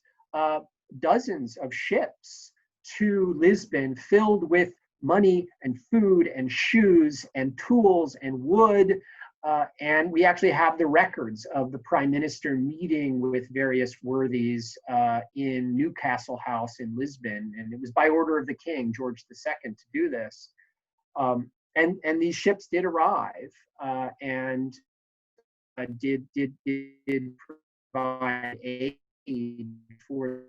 dozens of ships to Lisbon filled with money and food and shoes and tools and wood. And we actually have the records of the prime minister meeting with various worthies in Newcastle House in Lisbon. And it was by order of the king, George II, to do this. And these ships did arrive and did provide aid for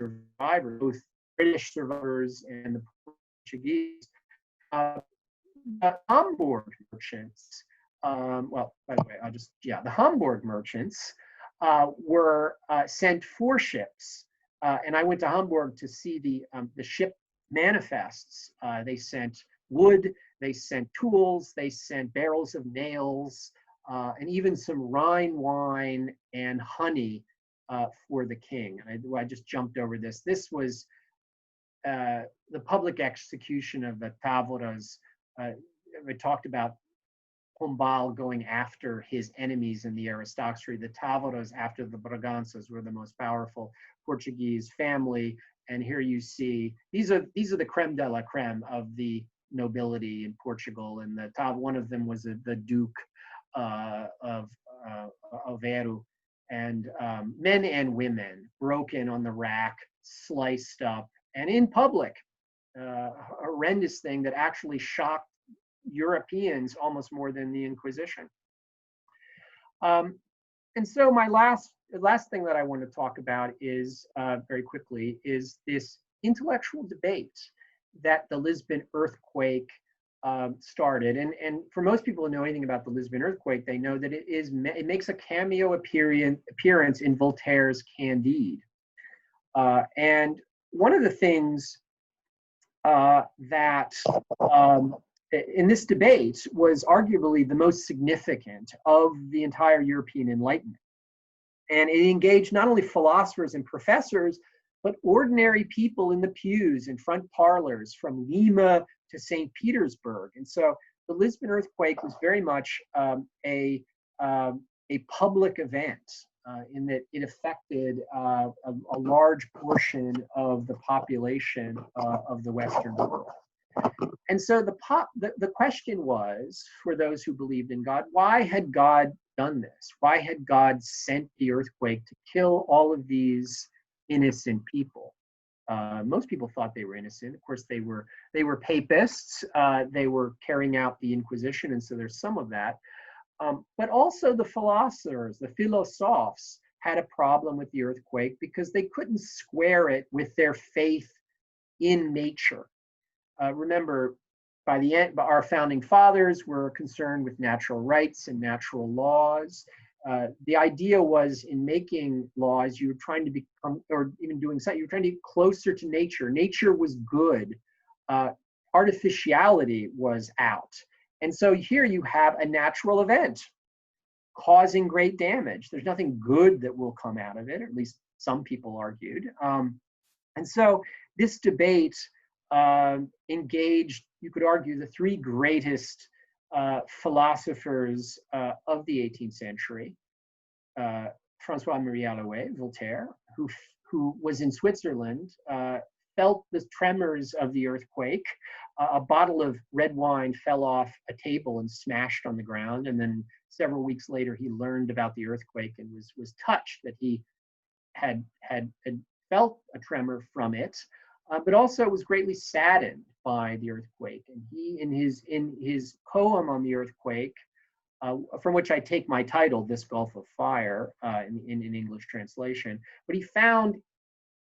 survivors, both British survivors and the Portuguese. The Hamburg merchants, well, by the way, the Hamburg merchants were sent 4 ships. And I went to Hamburg to see the ship manifests. They sent wood, they sent tools, they sent barrels of nails, and even some Rhine wine and honey for the king. I just jumped over this. This was the public execution of the Távoras. We talked about Pombal going after his enemies in the aristocracy. The Távoras, after the Braganças, were the most powerful Portuguese family. And here you see, these are the creme de la creme of the nobility in Portugal. And one of them was the Duke of Aveiro. and men and women broken on the rack, sliced up, and in public. A horrendous thing that actually shocked Europeans almost more than the Inquisition. And so my last thing that I want to talk about is, very quickly, is this intellectual debate that the Lisbon earthquake started. And for most people who know anything about the Lisbon earthquake, they know that it makes a cameo appearance in Voltaire's Candide. And one of the things that in this debate was arguably the most significant of the entire European Enlightenment. And it engaged not only philosophers and professors, but ordinary people in the pews and front parlors from Lima to St. Petersburg. And so the Lisbon earthquake was very much a public event in that it affected a large portion of the population of the Western world. And so the question was, for those who believed in God, why had God done this? Why had God sent the earthquake to kill all of these innocent people? Most people thought they were innocent. Of course, they were papists. They were carrying out the Inquisition, and so there's some of that. But also the philosophers, the philosophes, had a problem with the earthquake because they couldn't square it with their faith in nature. Remember, by the end, our founding fathers were concerned with natural rights and natural laws. The idea was, in making laws, you were trying to become, or even doing something, you were trying to get closer to nature. Nature was good. Artificiality was out. And so here you have a natural event causing great damage. There's nothing good that will come out of it, or at least some people argued. And so this debate engaged, you could argue, the three greatest philosophers of the 18th century. François-Marie Alouet, Voltaire, who was in Switzerland, felt the tremors of the earthquake. A bottle of red wine fell off a table and smashed on the ground. And then several weeks later, he learned about the earthquake and was touched that he had felt a tremor from it, but also was greatly saddened by the earthquake. And he, in his poem on the earthquake, from which I take my title, This Gulf of Fire, in English translation, but he found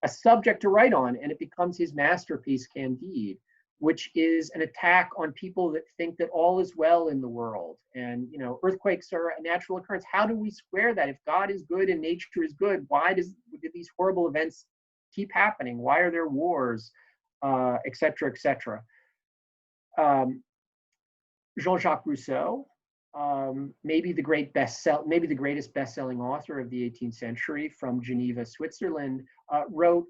a subject to write on, and it becomes his masterpiece, Candide, which is an attack on people that think that all is well in the world. And, earthquakes are a natural occurrence. How do we square that? If God is good and nature is good, why did these horrible events keep happening? Why are there wars, et cetera, et cetera? Jean-Jacques Rousseau, maybe the greatest best-selling author of the 18th century, from Geneva, Switzerland, wrote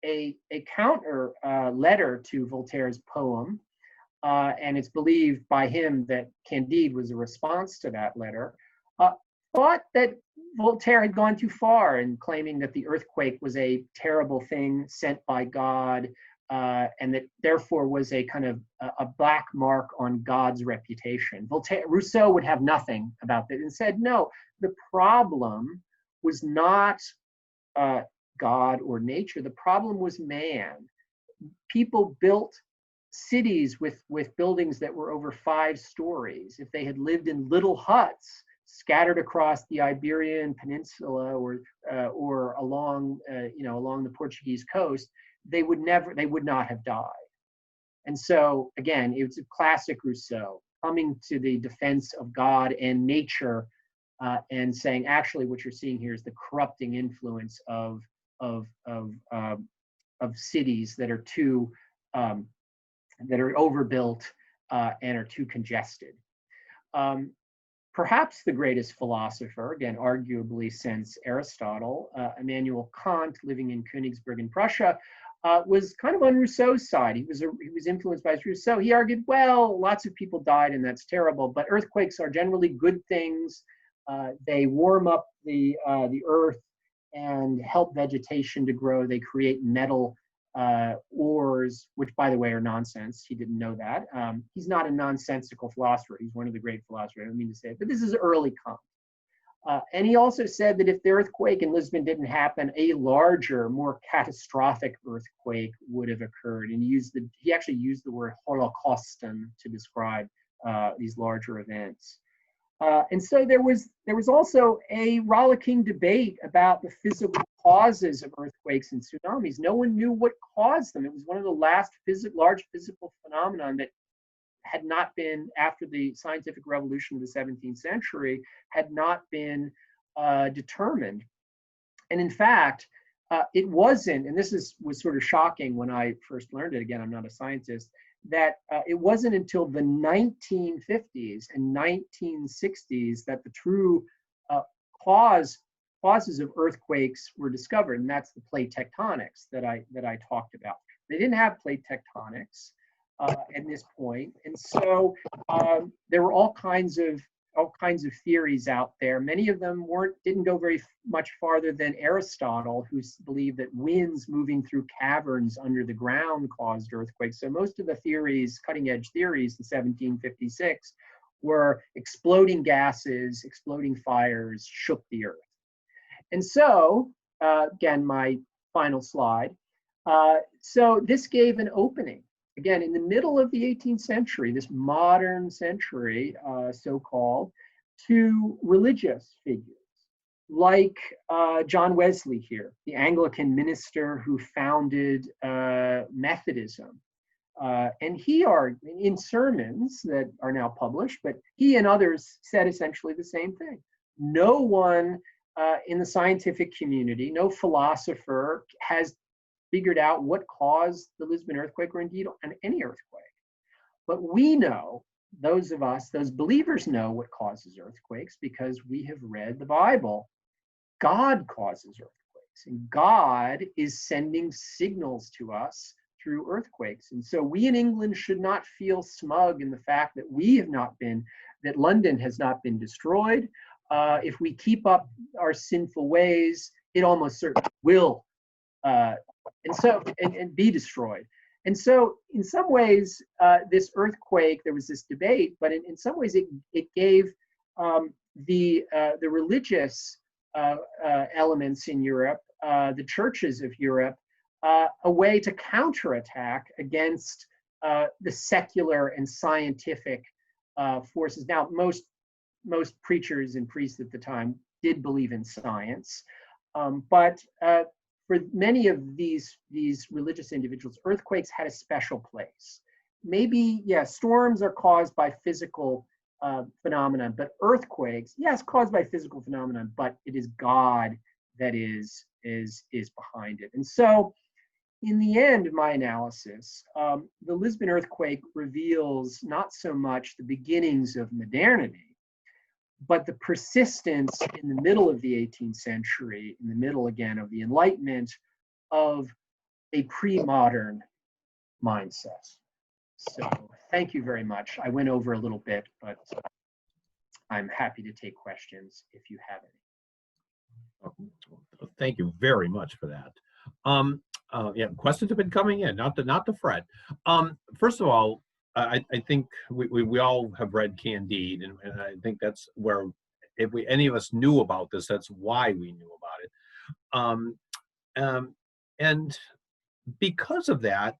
a counter letter to Voltaire's poem, and it's believed by him that Candide was a response to that letter. Thought that Voltaire had gone too far in claiming that the earthquake was a terrible thing sent by God, and that therefore was a kind of a black mark on God's reputation. Rousseau would have nothing about that and said, no, the problem was not God or nature. The problem was man. People built cities with buildings that were over 5 stories. If they had lived in little huts scattered across the Iberian Peninsula or along the Portuguese coast, they would not have died. And so again, it was a classic Rousseau coming to the defense of God and nature, and saying, actually, what you're seeing here is the corrupting influence of cities that are too that are overbuilt and are too congested. Perhaps the greatest philosopher, again, arguably since Aristotle, Immanuel Kant, living in Königsberg in Prussia, was kind of on Rousseau's side. He was influenced by Rousseau. He argued, well, lots of people died and that's terrible, but earthquakes are generally good things. They warm up the earth and help vegetation to grow. They create metal ores, which, by the way, are nonsense. He didn't know that. He's not a nonsensical philosopher. He's one of the great philosophers. I don't mean to say it, but this is early Kant. And he also said that if the earthquake in Lisbon didn't happen, a larger, more catastrophic earthquake would have occurred. And he actually used the word holocausten to describe these larger events. And so there was also a rollicking debate about the physical causes of earthquakes and tsunamis. No one knew what caused them. It was one of the last large physical phenomenon that had not been, after the scientific revolution of the 17th century, had not been determined. And in fact, it wasn't, and this was sort of shocking when I first learned it, again, I'm not a scientist, that it wasn't until the 1950s and 1960s that the true causes of earthquakes were discovered, and that's the plate tectonics that I talked about. They didn't have plate tectonics at this point, and so there were all kinds of theories out there. Many of them didn't go very much farther than Aristotle, who believed that winds moving through caverns under the ground caused earthquakes. So most of the theories, cutting-edge theories in 1756, were exploding gases, exploding fires shook the earth. And so, again, my final slide. So this gave an opening. Again, in the middle of the 18th century, this modern century, so-called, to religious figures like John Wesley here, the Anglican minister who founded Methodism. And he argued in sermons that are now published, but he and others said essentially the same thing. No one in the scientific community, no philosopher has figured out what caused the Lisbon earthquake, or indeed any earthquake. But we know, those of us, those believers know what causes earthquakes because we have read the Bible. God causes earthquakes, and God is sending signals to us through earthquakes. And so we in England should not feel smug in the fact that that London has not been destroyed. If we keep up our sinful ways, it almost certainly will and be destroyed. And so in some ways, this earthquake, there was this debate, but in some ways it gave the religious elements in Europe, the churches of Europe, a way to counterattack against the secular and scientific forces. Now, most preachers and priests at the time did believe in science, but for many of these religious individuals, earthquakes had a special place. Maybe, storms are caused by physical phenomena, but earthquakes, yes, caused by physical phenomena, but it is God that is behind it. And so, in the end of my analysis, the Lisbon earthquake reveals not so much the beginnings of modernity, but the persistence in the middle of the 18th century, in the middle again of the Enlightenment, of a pre-modern mindset. So thank you very much. I went over a little bit, but I'm happy to take questions if you have any. Thank you very much for that. Questions have been coming in, not to fret. First of all, I think we all have read Candide, and I think that's where, if any of us knew about this, that's why we knew about it. And because of that,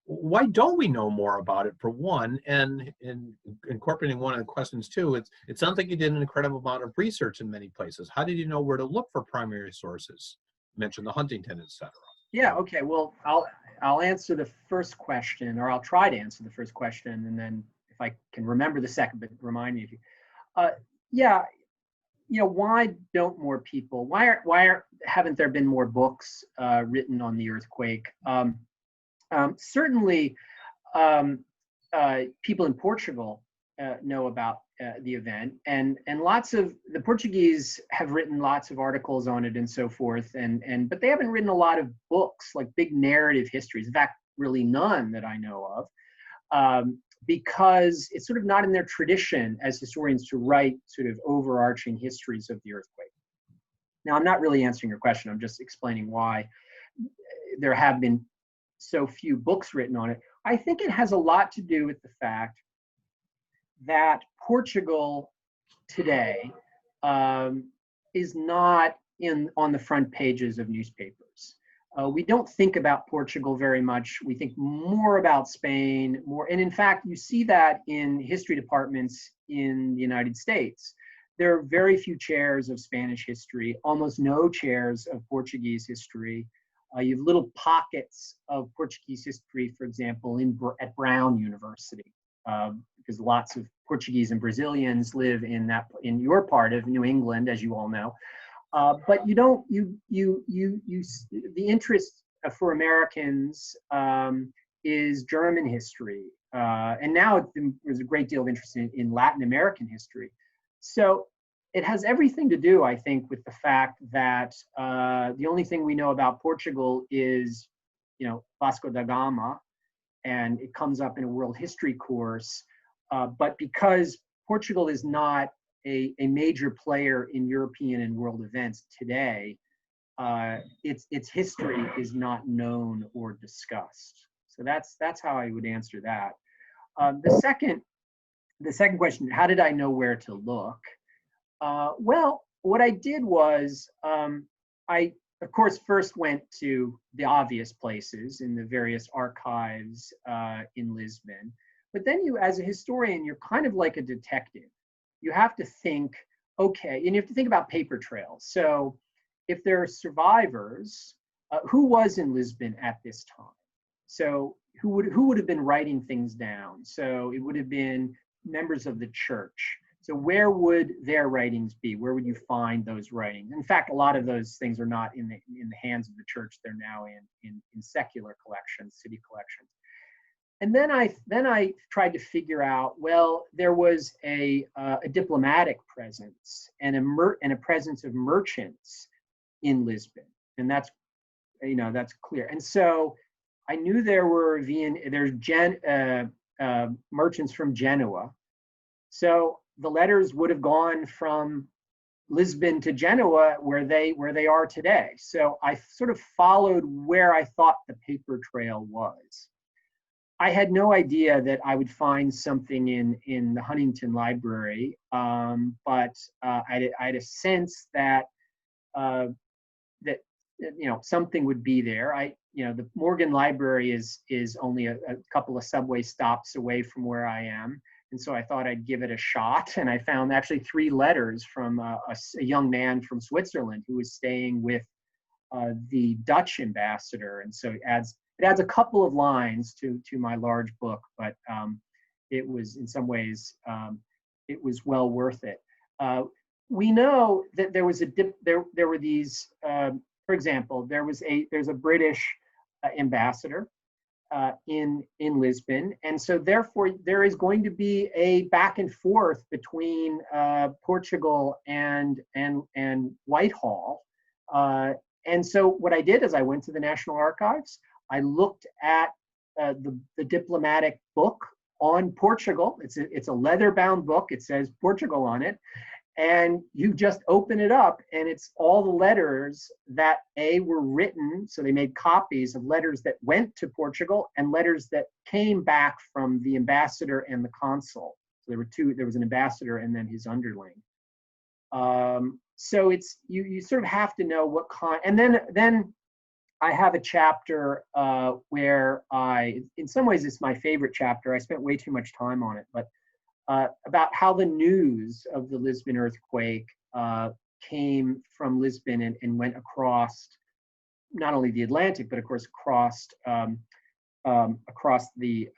why don't we know more about it, for one? And in incorporating one of the questions too, it sounds like you did an incredible amount of research in many places. How did you know where to look for primary sources? You mentioned the Huntington, etc. Yeah, okay. Well, I'll answer the first question, or I'll try to answer the first question, and then if I can remember the second, but remind me if you. Why don't more people? Why haven't there been more books written on the earthquake? Certainly, people in Portugal know about the event, and lots of the Portuguese have written lots of articles on it and so forth, but they haven't written a lot of books, like big narrative histories. In fact, really none that I know of, because it's sort of not in their tradition as historians to write sort of overarching histories of the earthquake. Now, I'm not really answering your question. I'm just explaining why there have been so few books written on it. I think it has a lot to do with the fact that Portugal today is not on the front pages of newspapers. We don't think about Portugal very much. We think more about Spain, and in fact, you see that in history departments in the United States. There are very few chairs of Spanish history, almost no chairs of Portuguese history. You have little pockets of Portuguese history, for example, at Brown University, because lots of Portuguese and Brazilians live in your part of New England, as you all know. But you don't, the interest for Americans is German history. And now there's a great deal of interest in Latin American history. So it has everything to do, I think, with the fact that the only thing we know about Portugal is, Vasco da Gama, and it comes up in a world history course. But because Portugal is not a major player in European and world events today, its history is not known or discussed. So that's how I would answer that. The second question, how did I know where to look? Well, what I did was I, of course, first went to the obvious places in the various archives in Lisbon. But then you, as a historian, you're kind of like a detective. You have to think, okay, and you have to think about paper trails. So if there are survivors, who was in Lisbon at this time? So who would have been writing things down? So it would have been members of the church. So where would their writings be? Where would you find those writings? In fact, a lot of those things are not in the hands of the church. They're now in secular collections, city collections. And then I tried to figure out, well, there was a diplomatic presence and a presence of merchants in Lisbon, and that's clear. And so I knew there's merchants from Genoa. So the letters would have gone from Lisbon to Genoa, where they are today. So I sort of followed where I thought the paper trail was. I had no idea that I would find something in the Huntington Library, but I had a sense that something would be there. The Morgan Library is only a couple of subway stops away from where I am, and so I thought I'd give it a shot. And I found actually 3 letters from a young man from Switzerland who was staying with the Dutch ambassador, and so it adds a couple of lines to my large book, but it was in some ways it was well worth it. We know that there was there were these. For example, there's a British ambassador in Lisbon, and so therefore there is going to be a back and forth between Portugal and Whitehall. And so what I did is I went to the National Archives. I looked at the diplomatic book on Portugal. It's a leather-bound book. It says Portugal on it. And you just open it up, and it's all the letters that were written. So they made copies of letters that went to Portugal and letters that came back from the ambassador and the consul. So there were 2. There was an ambassador and then his underling. So it's you sort of have to know what kind. And then I have a chapter where in some ways it's my favorite chapter. I spent way too much time on it, but about how the news of the Lisbon earthquake came from Lisbon and went across not only the Atlantic, but of course across the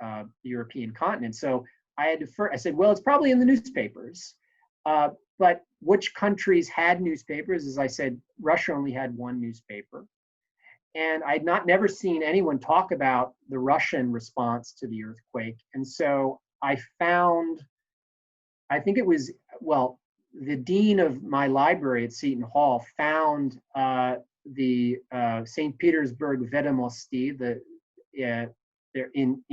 European continent. So I said, well, it's probably in the newspapers, but which countries had newspapers? As I said, Russia only had 1 newspaper. And I'd never seen anyone talk about the Russian response to the earthquake. And so I found, I think it was, well, the dean of my library at Seton Hall found the St. Petersburg Vedomosti, they're in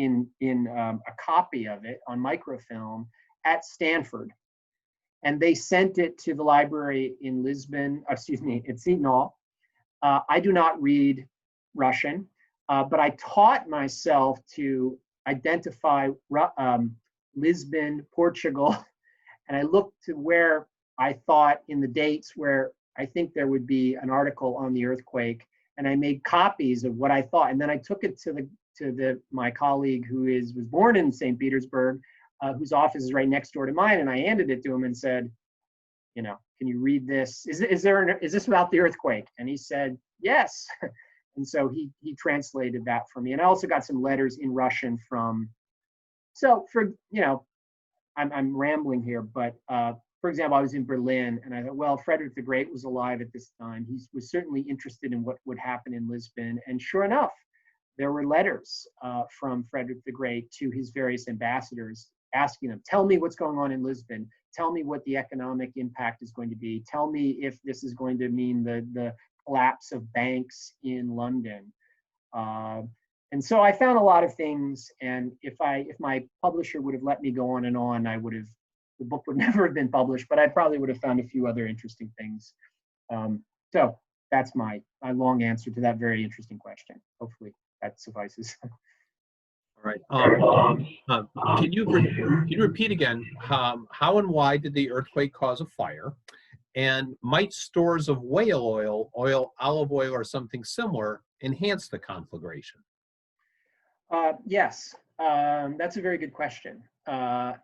a copy of it on microfilm at Stanford. And they sent it to the library in Lisbon, at Seton Hall. I do not read Russian, but I taught myself to identify Lisbon, Portugal, And I looked to where I thought in the dates where I think there would be an article on the earthquake, and I made copies of what I thought. And then I took it to my colleague who was born in St. Petersburg, whose office is right next door to mine, and I handed it to him and said, can you read this? Is this about the earthquake? And he said, yes. And so he translated that for me. And I also got some letters in Russian from, I'm rambling here, but for example, I was in Berlin and I thought, well, Frederick the Great was alive at this time. He was certainly interested in what would happen in Lisbon. And sure enough, there were letters from Frederick the Great to his various ambassadors asking them, tell me what's going on in Lisbon. Tell me what the economic impact is going to be. Tell me if this is going to mean the collapse of banks in London. And so I found a lot of things. And if my publisher would have let me go on and on, the book would never have been published, but I probably would have found a few other interesting things. So that's my long answer to that very interesting question. Hopefully that suffices. All right. Can you repeat again how and why did the earthquake cause a fire? And might stores of whale oil, olive oil, or something similar enhance the conflagration? Yes, that's a very good question. So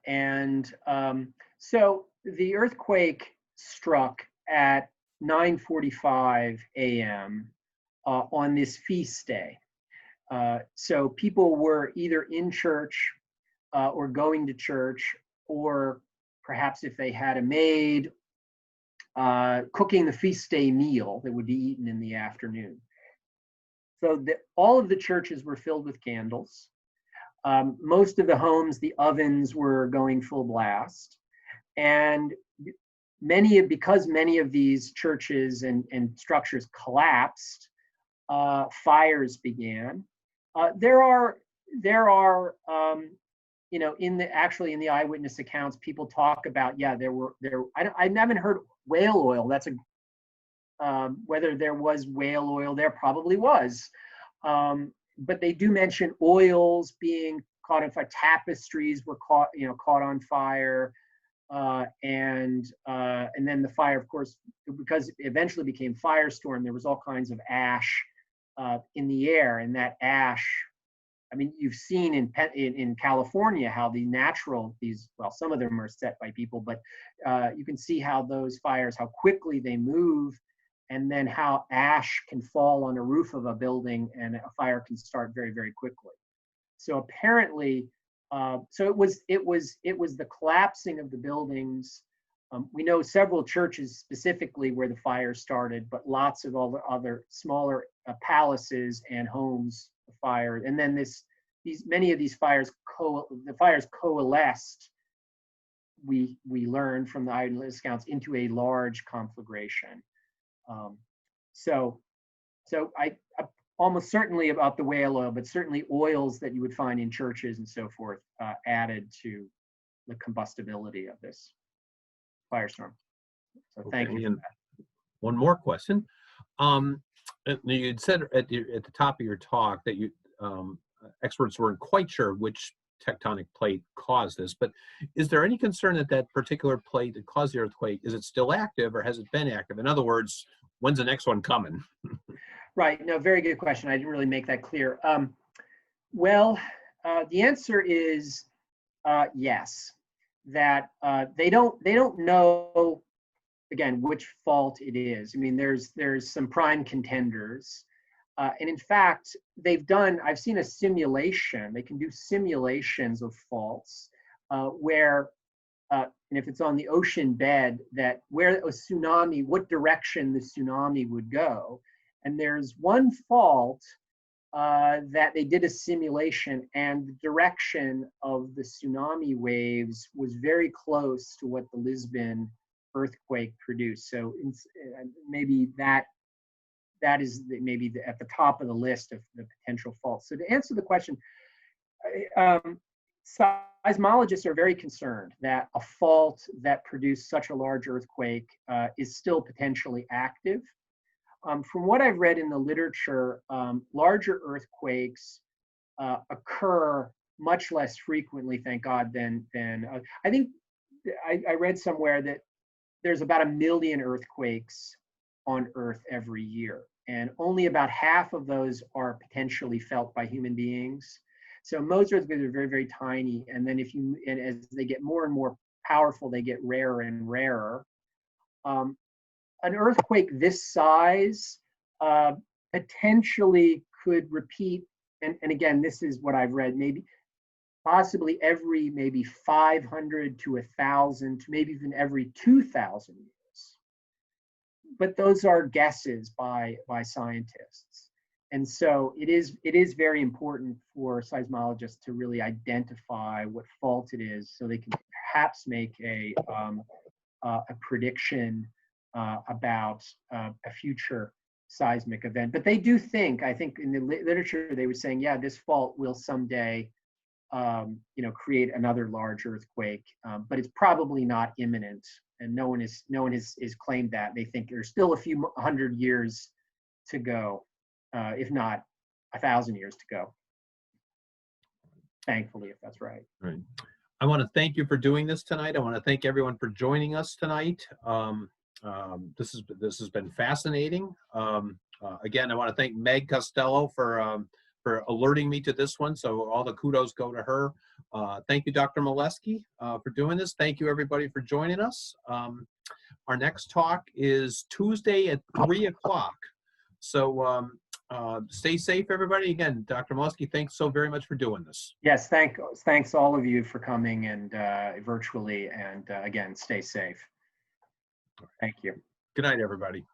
the earthquake struck at 9:45 a.m. On this feast day. So people were either in church or going to church, or perhaps if they had a maid, cooking the feast day meal that would be eaten in the afternoon. So all of the churches were filled with candles. Most of the homes, the ovens were going full blast. And because many of these churches and structures collapsed, fires began. There are in the eyewitness accounts, people talk about, I haven't heard whale oil. That's whether there was whale oil, there probably was. But they do mention oils being caught on fire. Tapestries were caught on fire. And then the fire, of course, because it eventually became firestorm, there was all kinds of ash in the air, and that ash, I mean, you've seen in California how some of them are set by people, but you can see how those fires, how quickly they move, and then how ash can fall on a roof of a building and a fire can start very, very quickly. So apparently, it was the collapsing of the buildings. We know several churches specifically where the fire started, but lots of all the other smaller palaces and homes fired. And then many of these fires, the fires coalesced. We learned from the eyewitness accounts into a large conflagration. So I almost certainly about the whale oil, but certainly oils that you would find in churches and so forth added to the combustibility of this firestorm. So thank you for that. One more question. You had said at the top of your talk that experts weren't quite sure which tectonic plate caused this, but is there any concern that particular plate that caused the earthquake, is it still active or has it been active? In other words, when's the next one coming? Right. No, very good question. I didn't really make that clear. The answer is yes. That they don't know, again, which fault it is. I mean, there's some prime contenders, and in fact, I've seen a simulation. They can do simulations of faults where, and if it's on the ocean bed, that where a tsunami, what direction the tsunami would go. And there's one fault that they did a simulation, and the direction of the tsunami waves was very close to what the Lisbon earthquake produced. So maybe that is maybe at the top of the list of the potential faults. So to answer the question, seismologists are very concerned that a fault that produced such a large earthquake is still potentially active. From what I've read in the literature, larger earthquakes occur much less frequently, thank God, than I think I read somewhere that there's about 1 million earthquakes on Earth every year, and only about half of those are potentially felt by human beings. So most earthquakes are very, very tiny, and then and as they get more and more powerful, they get rarer and rarer. An earthquake this size potentially could repeat, and again, this is what I've read, possibly every 500 to 1,000 to maybe even every 2,000 years. But those are guesses by scientists. And so it is very important for seismologists to really identify what fault it is, so they can perhaps make a prediction about a future seismic event. But they do think, I think in the literature, they were saying, yeah, this fault will someday create another large earthquake, but it's probably not imminent, and no one has claimed that. They think there's still a few 100 years to go, if not 1,000 years to go. Thankfully, if that's right. Right. I want to thank you for doing this tonight. I want to thank everyone for joining us tonight. This has been fascinating. Again, I want to thank Meg Costello for alerting me to this one, so all the kudos go to her. Thank you, Dr. Molesky, for doing this. Thank you, everybody, for joining us. Our next talk is Tuesday at 3 o'clock. So stay safe, everybody. Again, Dr. Molesky, thanks so very much for doing this. Yes, thanks all of you for coming and virtually, and again, stay safe. Thank you. Good night, everybody.